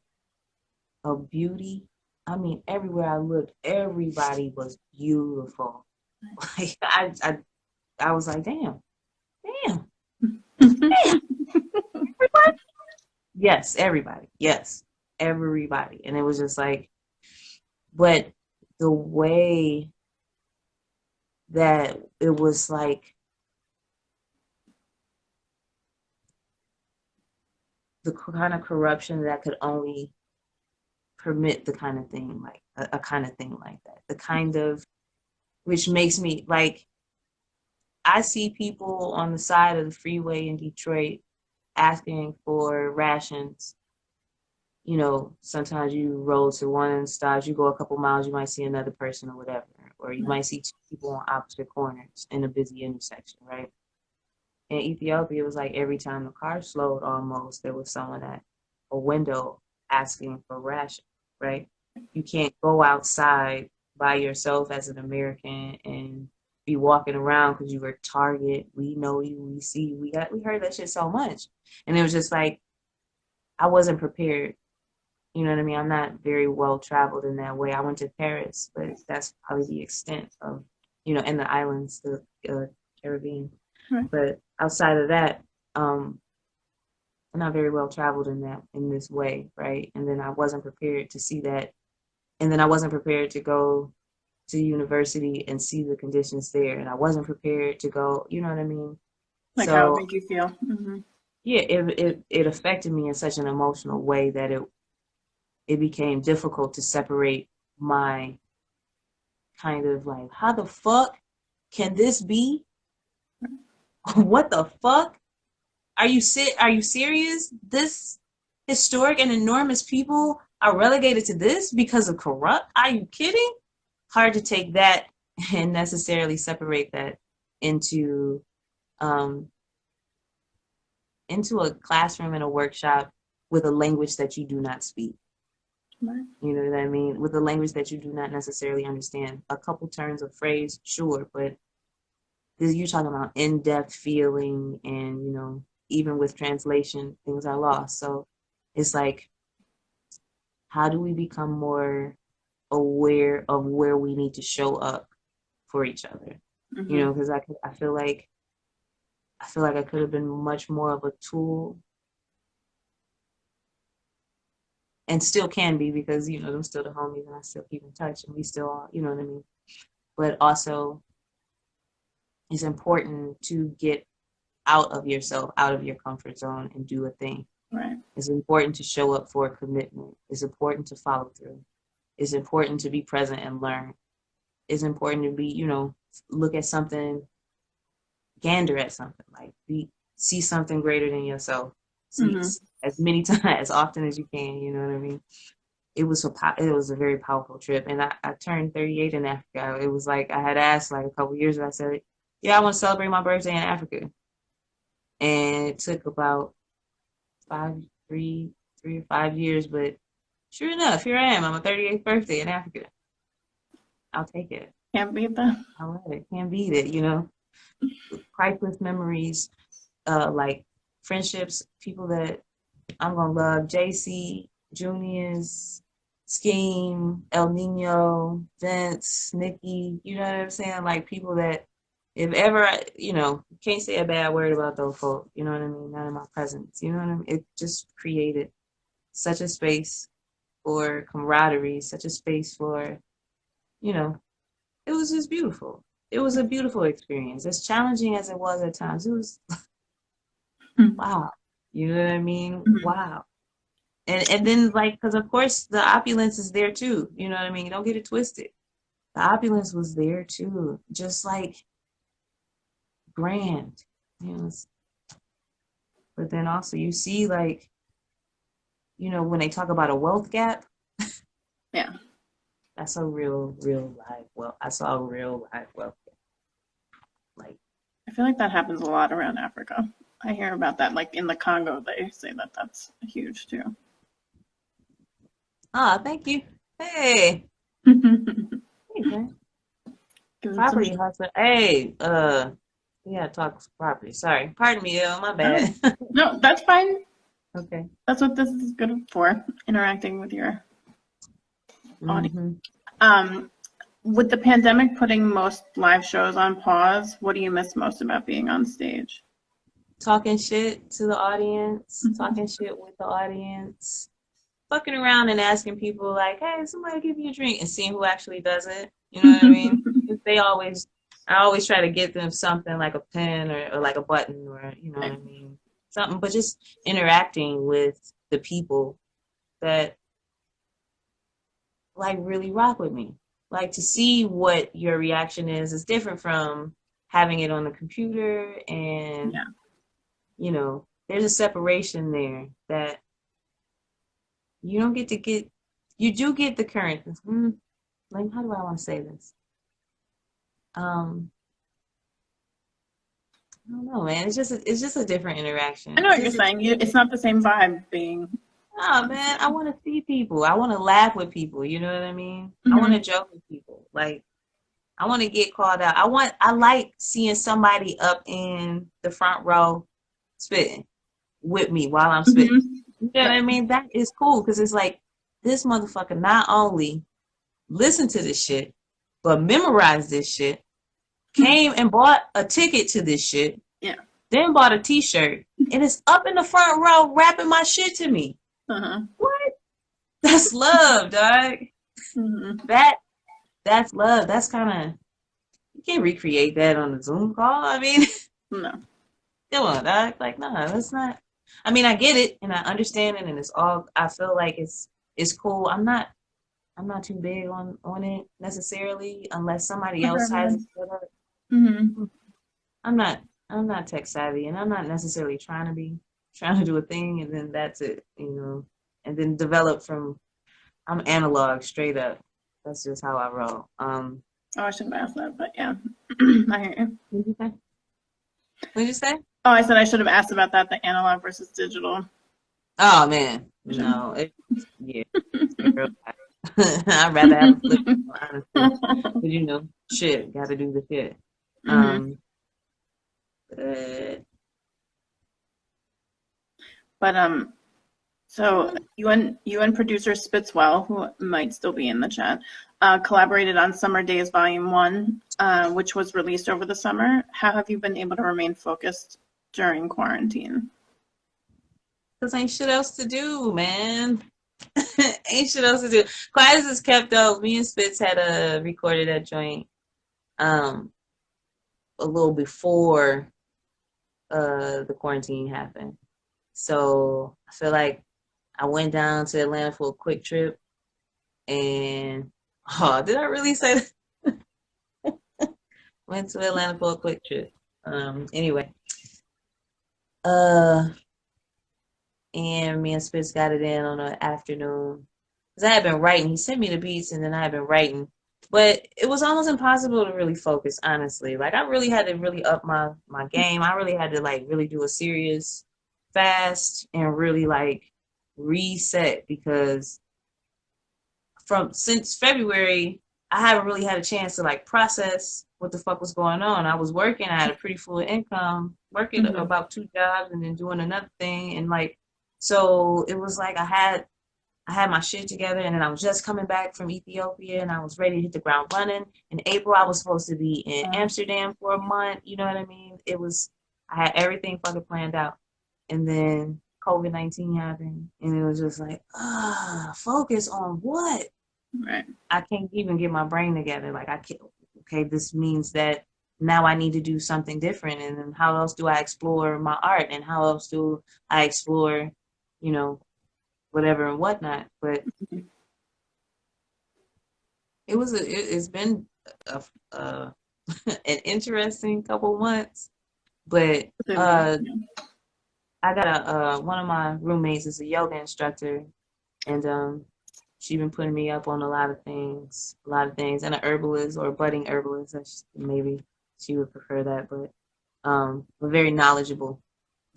of beauty. I mean, everywhere I looked, everybody was beautiful. Like I was like, damn, everybody. Yes, everybody. Yes, everybody. And it was just like, but the way that it was like the kind of corruption that could only permit the kind of thing like a kind of thing like that. The kind of which makes me like I see people on the side of the freeway in Detroit asking for rations. You know, sometimes you roll to one stop, you go a couple miles, you might see another person or whatever, or you might see two people on opposite corners in a busy intersection, right? In Ethiopia, it was like every time the car slowed almost, there was someone at a window asking for ration, right? You can't go outside by yourself as an American and be walking around because you were Target. We know you, we see you. We heard that shit so much. And it was just like I wasn't prepared. You know what I mean? I'm not very well traveled in that way. I went to Paris, but that's probably the extent of, and the islands, the Caribbean. Right. But outside of that, I'm not very well traveled in this way, right? And then I wasn't prepared to see that, and then I wasn't prepared to go to university and see the conditions there, and I wasn't prepared to go. You know what I mean? Like how it made you feel. Mm-hmm. Yeah, it affected me in such an emotional way that it became difficult to separate my kind of like, how the fuck can this be? What the fuck? Are you serious? This historic and enormous people are relegated to this because of corrupt? Are you kidding? Hard to take that and necessarily separate that into a classroom and a workshop with a language that you do not speak. Right. You know what I mean? With a language that you do not necessarily understand. A couple turns of phrase, sure, but you're talking about in-depth feeling and, even with translation, things are lost. So it's like, how do we become more aware of where we need to show up for each other? Mm-hmm. Because I feel like I could have been much more of a tool, and still can be, because them still the homies and I still keep in touch and we still are, you know what I mean? But also it's important to get out of yourself, out of your comfort zone, and do a thing. Right. It's important to show up for a commitment. It's important to follow through. It's important to be present and learn. It's important to be, look at something, gander at something, like see something greater than yourself. See as many times, as often as you can, you know what I mean? It was a very powerful trip. And I turned 38 in Africa. It was like I had asked like a couple years ago, I said, yeah, I want to celebrate my birthday in Africa. And it took about 3 or 5 years, but sure enough, here I am on my 38th birthday in Africa. I'll take it. Can't beat that. I love it. Can't beat it, priceless memories, like friendships, people that I'm gonna love. JC, Juniors, Scheme, El Nino, Vince, Nikki, you know what I'm saying? Like people that if ever can't say a bad word about those folk, you know what I mean? Not in my presence. You know what I mean? It just created such a space for camaraderie, such a space for, you know, it was just beautiful. It was a beautiful experience. As challenging as it was at times, it was wow. You know what I mean? Mhm. Wow. And then like, because of course the opulence is there too. You know what I mean? Don't get it twisted. The opulence was there too, just like grand. You know, but then also you see like, when they talk about a wealth gap, Yeah. that's a real life. Well, I saw a real life wealth gap. Like, I feel like that happens a lot around Africa. I hear about that. Like in the Congo, they say that that's huge too. thank you. Hey, hey, man. Give it some. Property hustler. Hey, we gotta talk property. Sorry. Pardon me, my No, bad. no, that's fine. Okay. That's what this is good for, interacting with your audience. hmm Um, with the pandemic putting most live shows on pause, what do you miss most about being on stage? Talking shit to the audience, talking shit with the audience, fucking around and asking people like, "Hey, somebody give me a drink," and seeing who actually does it. You know what I mean? 'Cause I always try to get them something like a pen or like a button or you know what I mean, something. But just interacting with the people that like really rock with me. Like to see what your reaction is different from having it on the computer and Yeah. there's a separation there that you don't get you do get the current like how do I want to say this? Um I don't know, man. It's just a different interaction. I know It's what you're just saying. It's not the same vibe being oh on man, I stage. want to see people. I want to laugh with people, you know what I mean? I want to Hmm. joke with people. Like I want to get called out. I like seeing somebody up in the front row spitting with me while I'm spitting. Hmm. You know what I mean? That is cool because it's like this motherfucker not only listen to this shit, but memorize this shit, came and bought a ticket to this shit, Yeah. then bought a t-shirt, and it's up in the front row rapping my shit to me. Uh-huh. What? That's love, dog. Hmm. That that's love. That's kind of you can't recreate that on a Zoom call. I mean, No. come on, dog. Like, no, that's not. I mean, I get it and I understand it, and it's all. I feel like it's cool. I'm not too big on it necessarily, unless somebody Not for else has it everyone. set up. Hmm. I'm not I'm not tech savvy, and I'm not necessarily trying to do a thing, and then that's it, and then develop from. I'm analog straight up. That's just how I roll. Oh, I should have asked that, but yeah. I hear you. What did you say? What did you say? Oh, I said I should have asked about that, the analog versus digital. Oh man, I should. no, yeah, I'd rather have a flip, honestly. But shit, got to do the shit. Hmm. Um, uh, But so you and producer Spitzwell, who might still be in the chat, collaborated on Summer Days Volume 1, which was released over the summer. How have you been able to remain focused during quarantine? cause ain't shit else to do, man. Ain't shit else to do. Classes is kept up. Me and Spitz had recorded that joint um a little before the quarantine happened. So I feel like I went down to Atlanta for a quick trip and oh, did I really say that? Went to Atlanta for a quick trip. Anyway. Uh and me and Spitz got it in on an afternoon. Because I had been writing. He sent me the beats and then I had been writing. But it was almost impossible to really focus, honestly. Like I really had to really up my game. I really had to like really do a serious fast and really like reset because from since February I haven't really had a chance to like process what the fuck was going on. I was working, I had a pretty full income, working Mm-hmm. about 2 jobs and then doing another thing. And like, so it was like I had my shit together, and then I was just coming back from Ethiopia, and I was ready to hit the ground running. In April, I was supposed to be in Amsterdam for a month. You know what I mean? I had everything fucking planned out, and then COVID-19 happened, and it was just like, focus on what? Right. I can't even get my brain together. Like I can't. Okay, this means that now I need to do something different, and then how else do I explore my art, and how else do I explore, you know, whatever and whatnot. But it's been a an interesting couple months. But Absolutely. Yeah. I got one of my roommates is a yoga instructor, and she been putting me up on a lot of things, and a herbalist or a budding herbalist. Maybe she would prefer that, but very knowledgeable,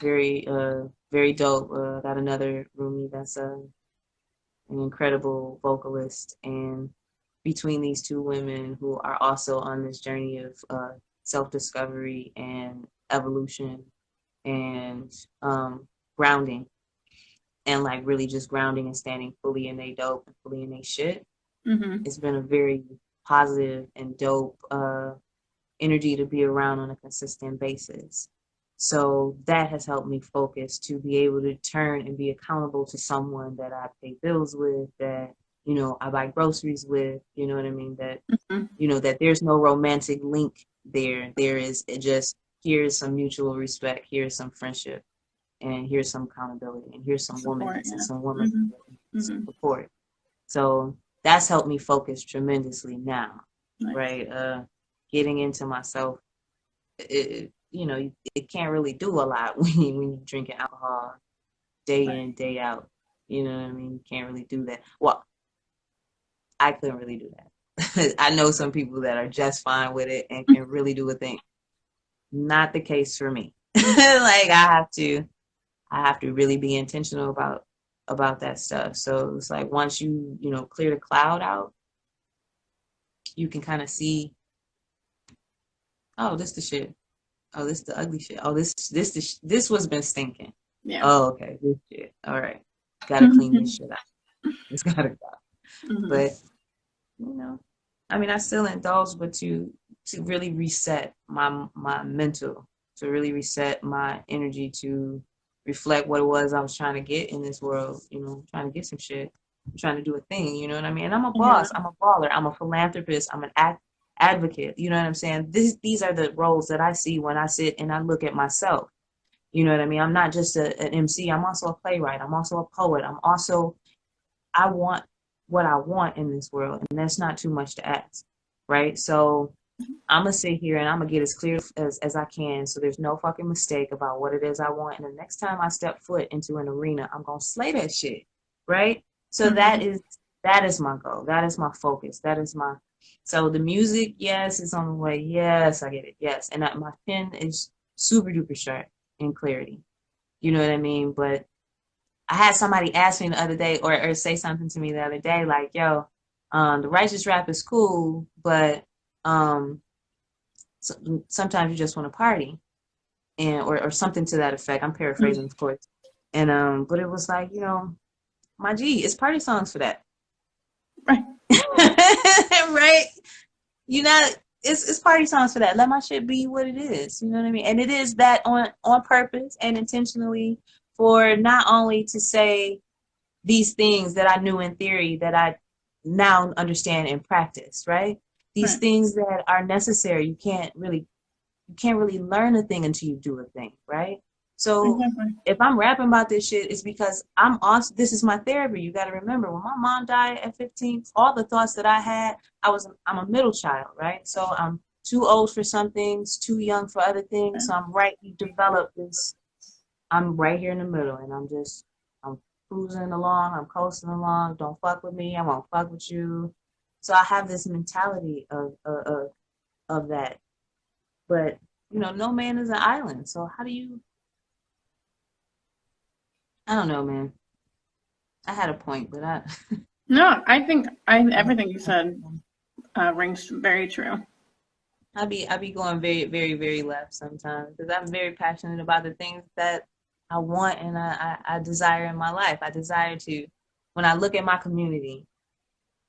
very dope. Got another roomie that's an incredible vocalist, and between these two women who are also on this journey of self-discovery and evolution and grounding, and like really just grounding and standing fully in they dope and fully in they shit, Mm-hmm. it's been a very positive and dope energy to be around on a consistent basis. So that has helped me focus to be able to turn and be accountable to someone that I pay bills with, that, I buy groceries with, you know what I mean? That, Mm-hmm. that there's no romantic link there. There is just, here's some mutual respect, here's some friendship, and here's some accountability, and here's some Support. womanness and Yeah. some woman Mm-hmm. Mm-hmm. support. So that's helped me focus tremendously now, Nice. right? Getting into myself, it can't really do a lot when you're drinking alcohol day Right. in, day out. You know what I mean? You can't really do that. Well, I couldn't really do that. I know some people that are just fine with it and can really do a thing. Not the case for me. Like I have to really be intentional about that stuff. So it's like once you clear the cloud out, you can kind of see, oh, this the shit. Oh, this the ugly shit. Oh, this what's been stinking. Yeah. Oh, okay, this shit. All right, gotta clean this Mm-hmm. shit out. It's gotta go. But I mean, I still indulge, but to really reset my mental, to really reset my energy, to reflect what it was I was trying to get in this world. Trying to get some shit, trying to do a thing. You know what I mean? And I'm a Yeah. boss. I'm a baller. I'm a philanthropist. I'm an advocate. You know what I'm saying? These are the roles that I see when I sit and I look at myself. You know what I mean? I'm not just an MC. I'm also a playwright. I'm also a poet. I want what I want in this world, and that's not too much to ask, right? So I'm gonna sit here and I'm gonna get as clear as I can, so there's no fucking mistake about what it is I want. And the next time I step foot into an arena, I'm gonna slay that shit, right? So Mm-hmm. that is my goal. That is my focus. So the music, yes, is on the way. Yes, I get it. Yes, and my pen is super duper sharp in clarity. You know what I mean? But I had somebody ask me the other day, or say something to me the other day, like, yo, the righteous rap is cool, but um, sometimes you just want to party, and or something to that effect. I'm paraphrasing, of course. And but it was like, my G, it's party songs for that. Right. Right? You know, it's party songs for that. Let my shit be what it is. You know what I mean? And it is that on purpose and intentionally, for not only to say these things that I knew in theory that I now understand in practice, right? These Right. things that are necessary. You can't really learn a thing until you do a thing, right? So Exactly. if I'm rapping about this shit, it's because I'm also, this is my therapy. You got to remember, when my mom died at 15, all the thoughts that I had, I'm a middle child, right? So I'm too old for some things, too young for other things. So I'm right here in the middle, and I'm cruising along, I'm coasting along. Don't fuck with me, I won't fuck with you. So I have this mentality of that. But no man is an island. So how do you? I don't know, man. I had a point, but I. No, I think everything you said rings very true. I be going very, very, very left sometimes because I'm very passionate about the things that I want and I desire in my life. I desire to, when I look at my community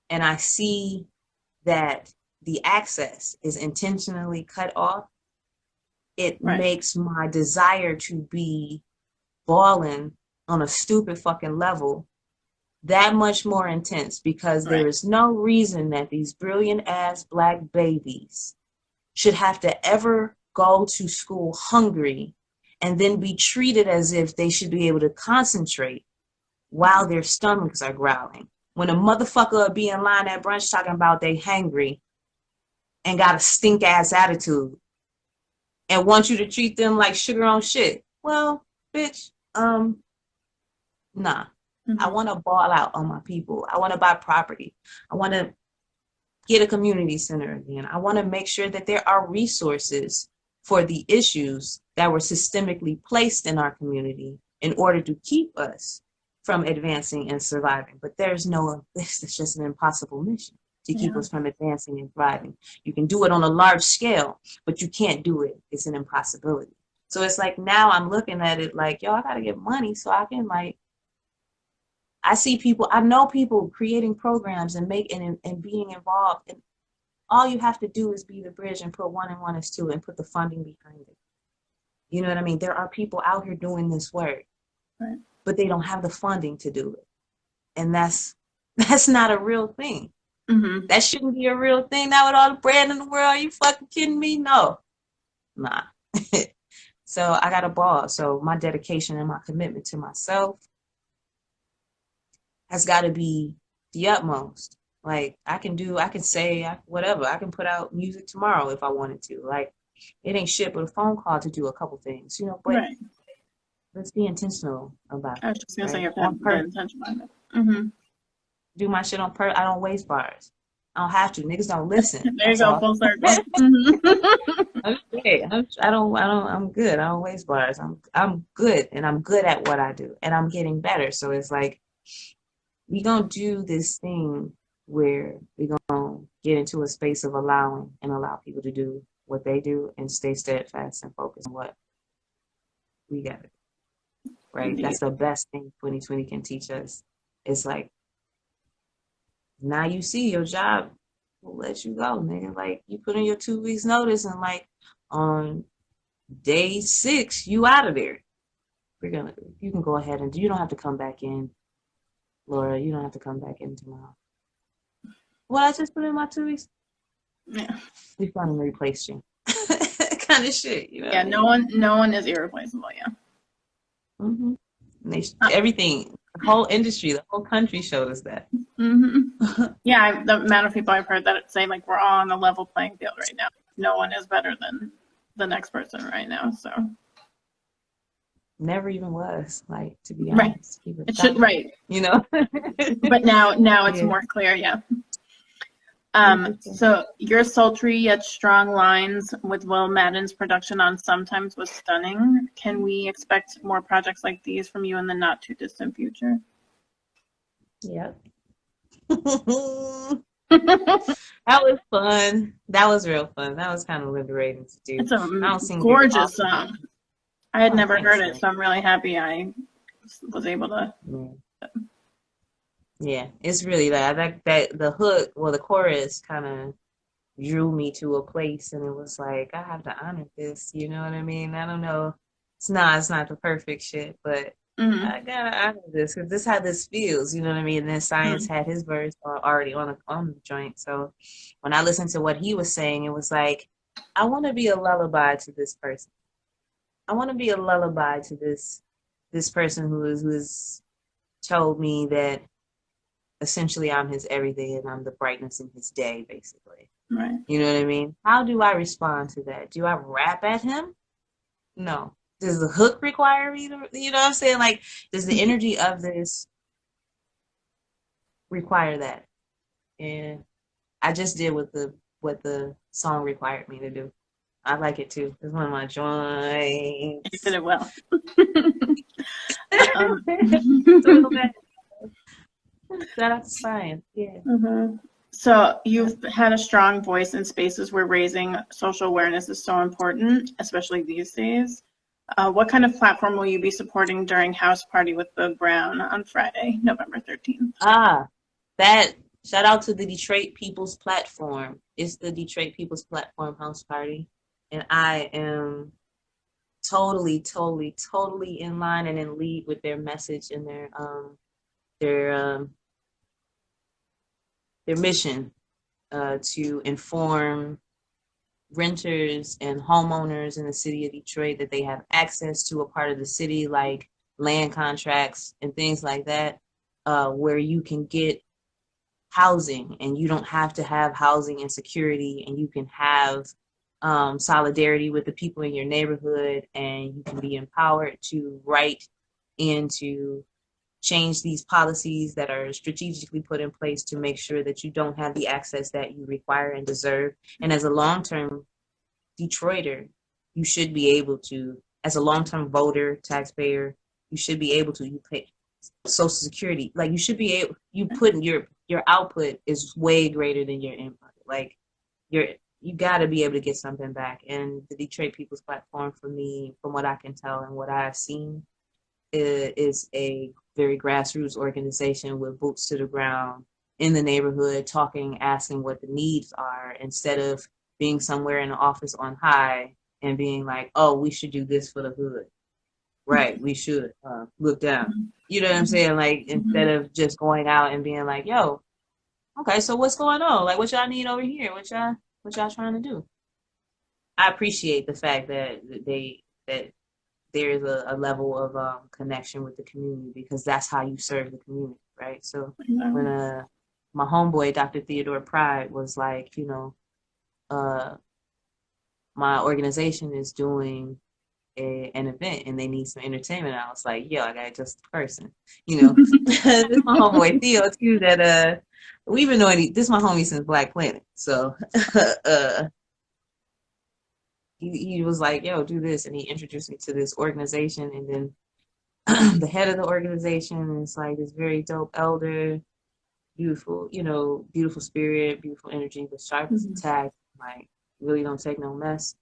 and I see that the access is intentionally cut off, it Right. makes my desire to be balling on a stupid fucking level that much more intense because there Right. is no reason that these brilliant ass black babies should have to ever go to school hungry and then be treated as if they should be able to concentrate while their stomachs are growling. When a motherfucker will be in line at brunch talking about they hangry and got a stink ass attitude and want you to treat them like sugar on shit. Well, bitch, nah. I want to ball out on my people. I want to buy property. I want to get a community center again. I want to make sure that there are resources for the issues that were systemically placed in our community in order to keep us from advancing and surviving. But there's no, this is just an impossible mission to keep us from advancing and thriving. You can do it on a large scale, but you can't do it. It's an impossibility. So it's like now I'm looking at it like, yo, I got to get money so I can like, I see people, I know people creating programs and making and being involved. And all you have to do is be the bridge and put 1 and 1 is 2 and put the funding behind it. You know what I mean? There are people out here doing this work, right, but they don't have the funding to do it. And that's not a real thing. That shouldn't be a real thing. Now with all the brand in the world, are you fucking kidding me? No. Nah. So I got a ball. So my dedication and my commitment to myself has got to be the utmost. Like I can say whatever. I can put out music tomorrow if I wanted to. Like it ain't shit but a phone call to do a couple things, you know, but let's be intentional about it. I was just gonna say you have to Right? be intentional about it. Do my shit on purpose. I don't waste bars. I don't have to. Niggas don't listen. There you go, all. full circle. I'm good. I don't waste bars. I'm good and I'm good at what I do and I'm getting better. So it's like we gonna do this thing where we gonna get into a space of allowing and allow people to do what they do and stay steadfast and focused on what we got. Right? Indeed. That's the best thing 2020 can teach us. It's like now you see your job will let you go, nigga. Like you put in your 2 weeks notice and like on day 6 you out of there. You can go ahead and you don't have to come back in. Laura, you don't have to come back in tomorrow. Well, I just put in my 2 weeks. Yeah. We finally replaced you. Kind of shit, you know. Yeah, no one is irreplaceable, yeah. Everything, the whole industry, the whole country showed us that. Yeah, the amount of people I've heard that say like we're all on a level playing field right now. No one is better than the next person right now. So never even was, like, to be honest. Right. It should, right. You know. But now it's more clear, yeah. So your sultry yet strong lines with Will Madden's production on Sometimes was stunning. Can we expect more projects like these from you in the not too distant future? Yep. That was fun. That was real fun. That was kind of liberating to do. It's a gorgeous song. I had never heard it, so I'm really happy I was able to. Yeah, it's really that the hook, well, the chorus kind of drew me to a place, and it was like I have to honor this. You know what I mean? I don't know. It's not the perfect shit, but I gotta honor this because this is how this feels. You know what I mean? And then Science had his verse already on the joint. So when I listened to what he was saying, it was like I want to be a lullaby to this person. I want to be a lullaby to this person who is told me that essentially I'm his everything and I'm the brightness in his day, basically. Right. You know what I mean? How do I respond to that? Do I rap at him? No. Does the hook require me to, you know what I'm saying? Like, does the energy of this require that? And I just did what the song required me to do. I like it too. It's one of my joints. You did it well. Shout out to Science. Yeah. So you've had a strong voice in spaces where raising social awareness is so important, especially these days. What kind of platform will you be supporting during House Party with Boog Brown on Friday, November 13th? That shout out to the Detroit People's Platform. It's the Detroit People's Platform House Party. And I am totally, totally, totally in line and in lead with their message and their their mission to inform renters and homeowners in the city of Detroit that they have access to a part of the city like land contracts and things like that, where you can get housing and you don't have to have housing insecurity, and you can have solidarity with the people in your neighborhood, and you can be empowered to write and to change these policies that are strategically put in place to make sure that you don't have the access that you require and deserve. And as a long-term Detroiter, you should be able to, as a long-term voter, taxpayer, you should be able to, you pay Social Security. Like you should be able, you put your output is way greater than your input. Like you got to be able to get something back. And the Detroit People's Platform, for me, from what I can tell and what I've seen, is a very grassroots organization with boots to the ground in the neighborhood, talking, asking what the needs are, instead of being somewhere in the office on high and being like, oh, we should do this for the hood. Right, we should look down. You know what I'm saying? Like, instead of just going out and being like, yo, okay, so what's going on? Like, what y'all need over here? What y'all trying to do? I appreciate the fact that that there is a level of connection with the community, because that's how you serve the community, right? So when my homeboy, Dr. Theodore Pride, was like, my organization is doing an event and they need some entertainment, I was like, yo, I got just the person. This is my homeboy Theo too, that we've been knowing, this is my homie since Black Planet. So he was like, yo, do this, and he introduced me to this organization. And then the head of the organization is like this very dope elder, beautiful, beautiful spirit, beautiful energy, but sharp as a tack, like really don't take no mess.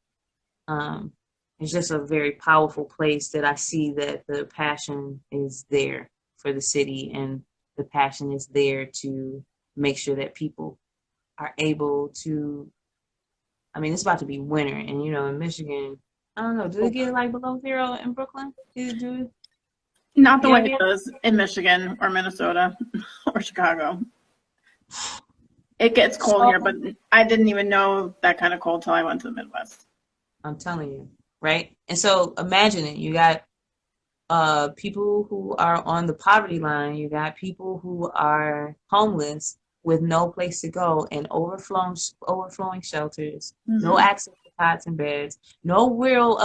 It's just a very powerful place that I see that the passion is there for the city, and the passion is there to make sure that people are able to, I mean, it's about to be winter, and in Michigan, I don't know, do it get like below zero in Brooklyn? Not the way it does in Michigan or Minnesota or Chicago. It gets cold here, but I didn't even know that kind of cold till I went to the Midwest. I'm telling you, right? And so imagine it. You got people who are on the poverty line. You got people who are homeless with no place to go, and overflowing shelters, no access to cots and beds, no real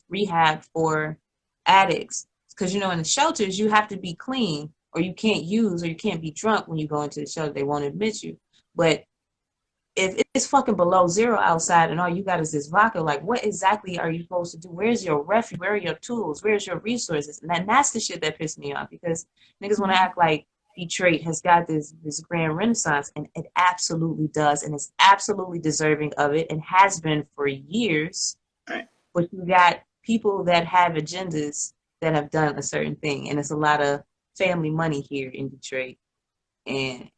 rehab for addicts. Because in the shelters you have to be clean, or you can't use, or you can't be drunk when you go into the shelter. They won't admit you. But if it's fucking below zero outside and all you got is this vodka, like what exactly are you supposed to do? Where's your refuge? Where are your tools? Where's your resources? And that's the shit that pissed me off, because niggas want to act like Detroit has got this grand renaissance, and it absolutely does, and it's absolutely deserving of it, and has been for years. Right. But you got people that have agendas that have done a certain thing, and it's a lot of family money here in Detroit, and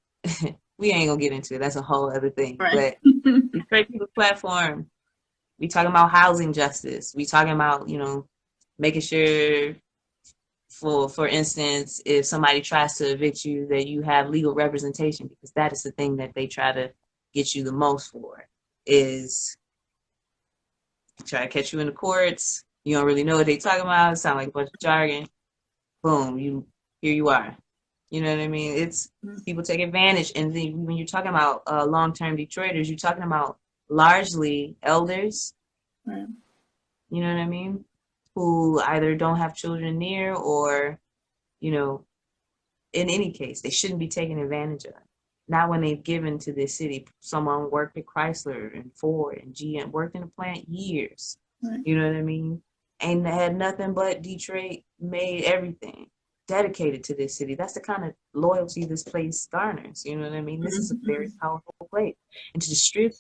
we ain't gonna get into it. That's a whole other thing. Right. But Detroit People's Platform, we talking about housing justice. We talking about, making sure, for instance, if somebody tries to evict you, that you have legal representation, because that is the thing that they try to get you the most for, is try to catch you in the courts. You don't really know what they talking about. It sound like a bunch of jargon. Boom, here you are. You know what I mean? It's people take advantage. And then when you're talking about long-term Detroiters, you're talking about largely elders. Right. You know what I mean? Who either don't have children near, or, in any case, they shouldn't be taken advantage of. Not when they've given to this city. Someone worked at Chrysler and Ford and GM, worked in a plant years. Right. You know what I mean? And had nothing but Detroit made everything. dedicated to this city. That's the kind of loyalty this place garners. You know what I mean? This is a very powerful place. And to strip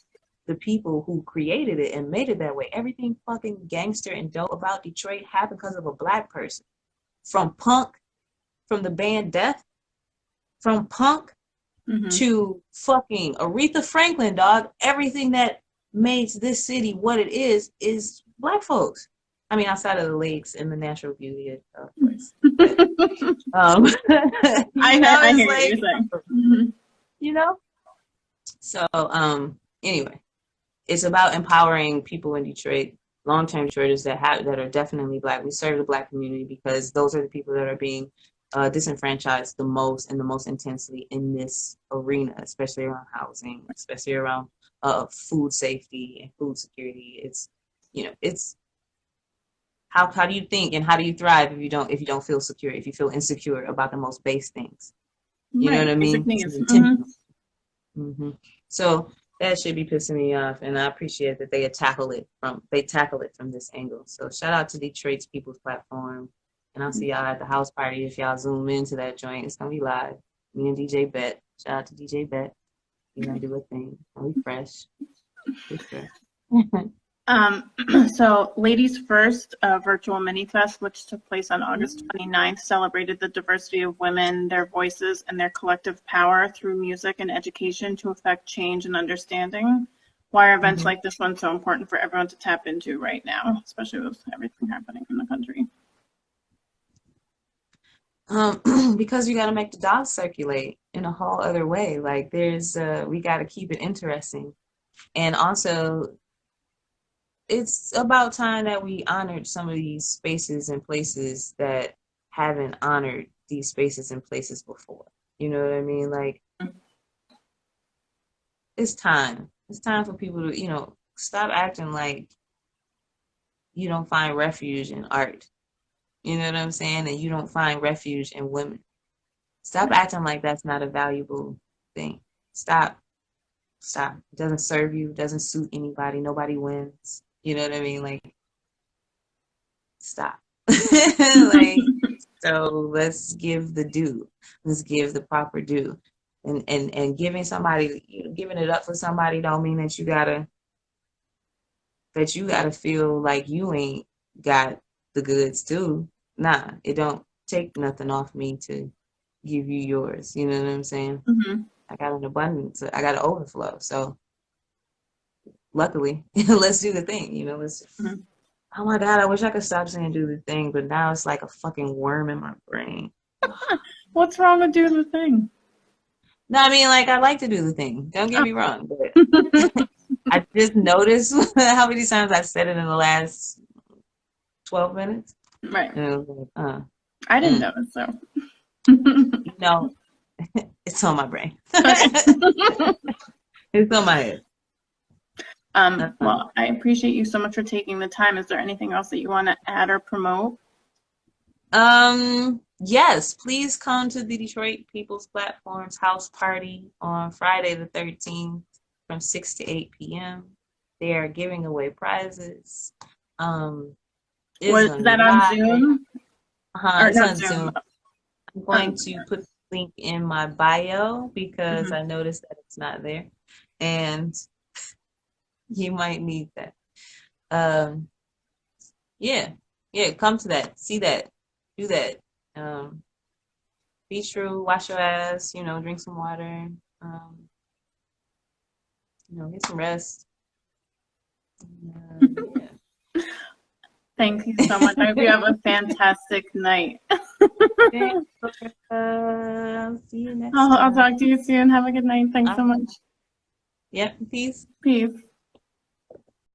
the people who created it and made it that way, everything fucking gangster and dope about Detroit happened because of a black person. From punk, from the band Death, from punk to fucking Aretha Franklin, dog. Everything that makes this city what it is black folks. I mean, outside of the lakes and the natural beauty, of course. But, I hear what you're saying. You know? So, anyway, it's about empowering people in Detroit, long-term Detroiters that are definitely black. We serve the black community because those are the people that are being disenfranchised the most and the most intensely in this arena, especially around housing, especially around food safety and food security. It's, it's how do you think and how do you thrive if you don't feel secure, if you feel insecure about the most base things? You know what I mean? So that should be pissing me off, and I appreciate that they tackle it from this angle. So shout out to Detroit's People's Platform, and I'll see y'all at the house party if y'all zoom into that joint. It's gonna be live. Me and DJ Bet. Shout out to DJ Bet. You know, do a thing. We fresh. We fresh. So Ladies First virtual mini fest, which took place on August 29th, celebrated the diversity of women, their voices, and their collective power through music and education to affect change and understanding. Why are events like this one so important for everyone to tap into right now, especially with everything happening in the country? Because we got to make the dollars circulate in a whole other way. Like we got to keep it interesting. And also, it's about time that we honored some of these spaces and places that haven't honored these spaces and places before. You know what I mean? Like, it's time. It's time for people to, stop acting like you don't find refuge in art. You know what I'm saying? And you don't find refuge in women. Stop acting like that's not a valuable thing. Stop. It doesn't serve you. It doesn't suit anybody. Nobody wins. You know what I mean? Like, stop. So let's give the due. Let's give the proper due. And giving it up for somebody don't mean that you gotta feel like you ain't got the goods too. Nah, it don't take nothing off me to give you yours. You know what I'm saying? I got an abundance. I got an overflow. So luckily, let's do the thing. Oh my God, I wish I could stop saying do the thing, but now it's like a fucking worm in my brain. What's wrong with do the thing? No, I mean, like, I like to do the thing. Don't get me wrong, but I just noticed how many times I've said it in the last 12 minutes. Right. And I was like, I didn't notice, so. It's on my brain. It's on my head. Well, I appreciate you so much for taking the time. Is there anything else that you want to add or promote? Yes, please come to the Detroit People's Platform's house party on Friday the 13th from 6 to 8 p.m. They are giving away prizes. Was that on Zoom? It's on Zoom. I'm going to put the link in my bio because I noticed that it's not there. And you might need that. Yeah, come to that. See that. Do that. Be true. Wash your ass. Drink some water. Get some rest. Yeah. Thank you so much. I hope you have a fantastic night. Thanks. See you next time. I'll talk to you soon. Have a good night. Thanks so much. Yep. Peace. Peace.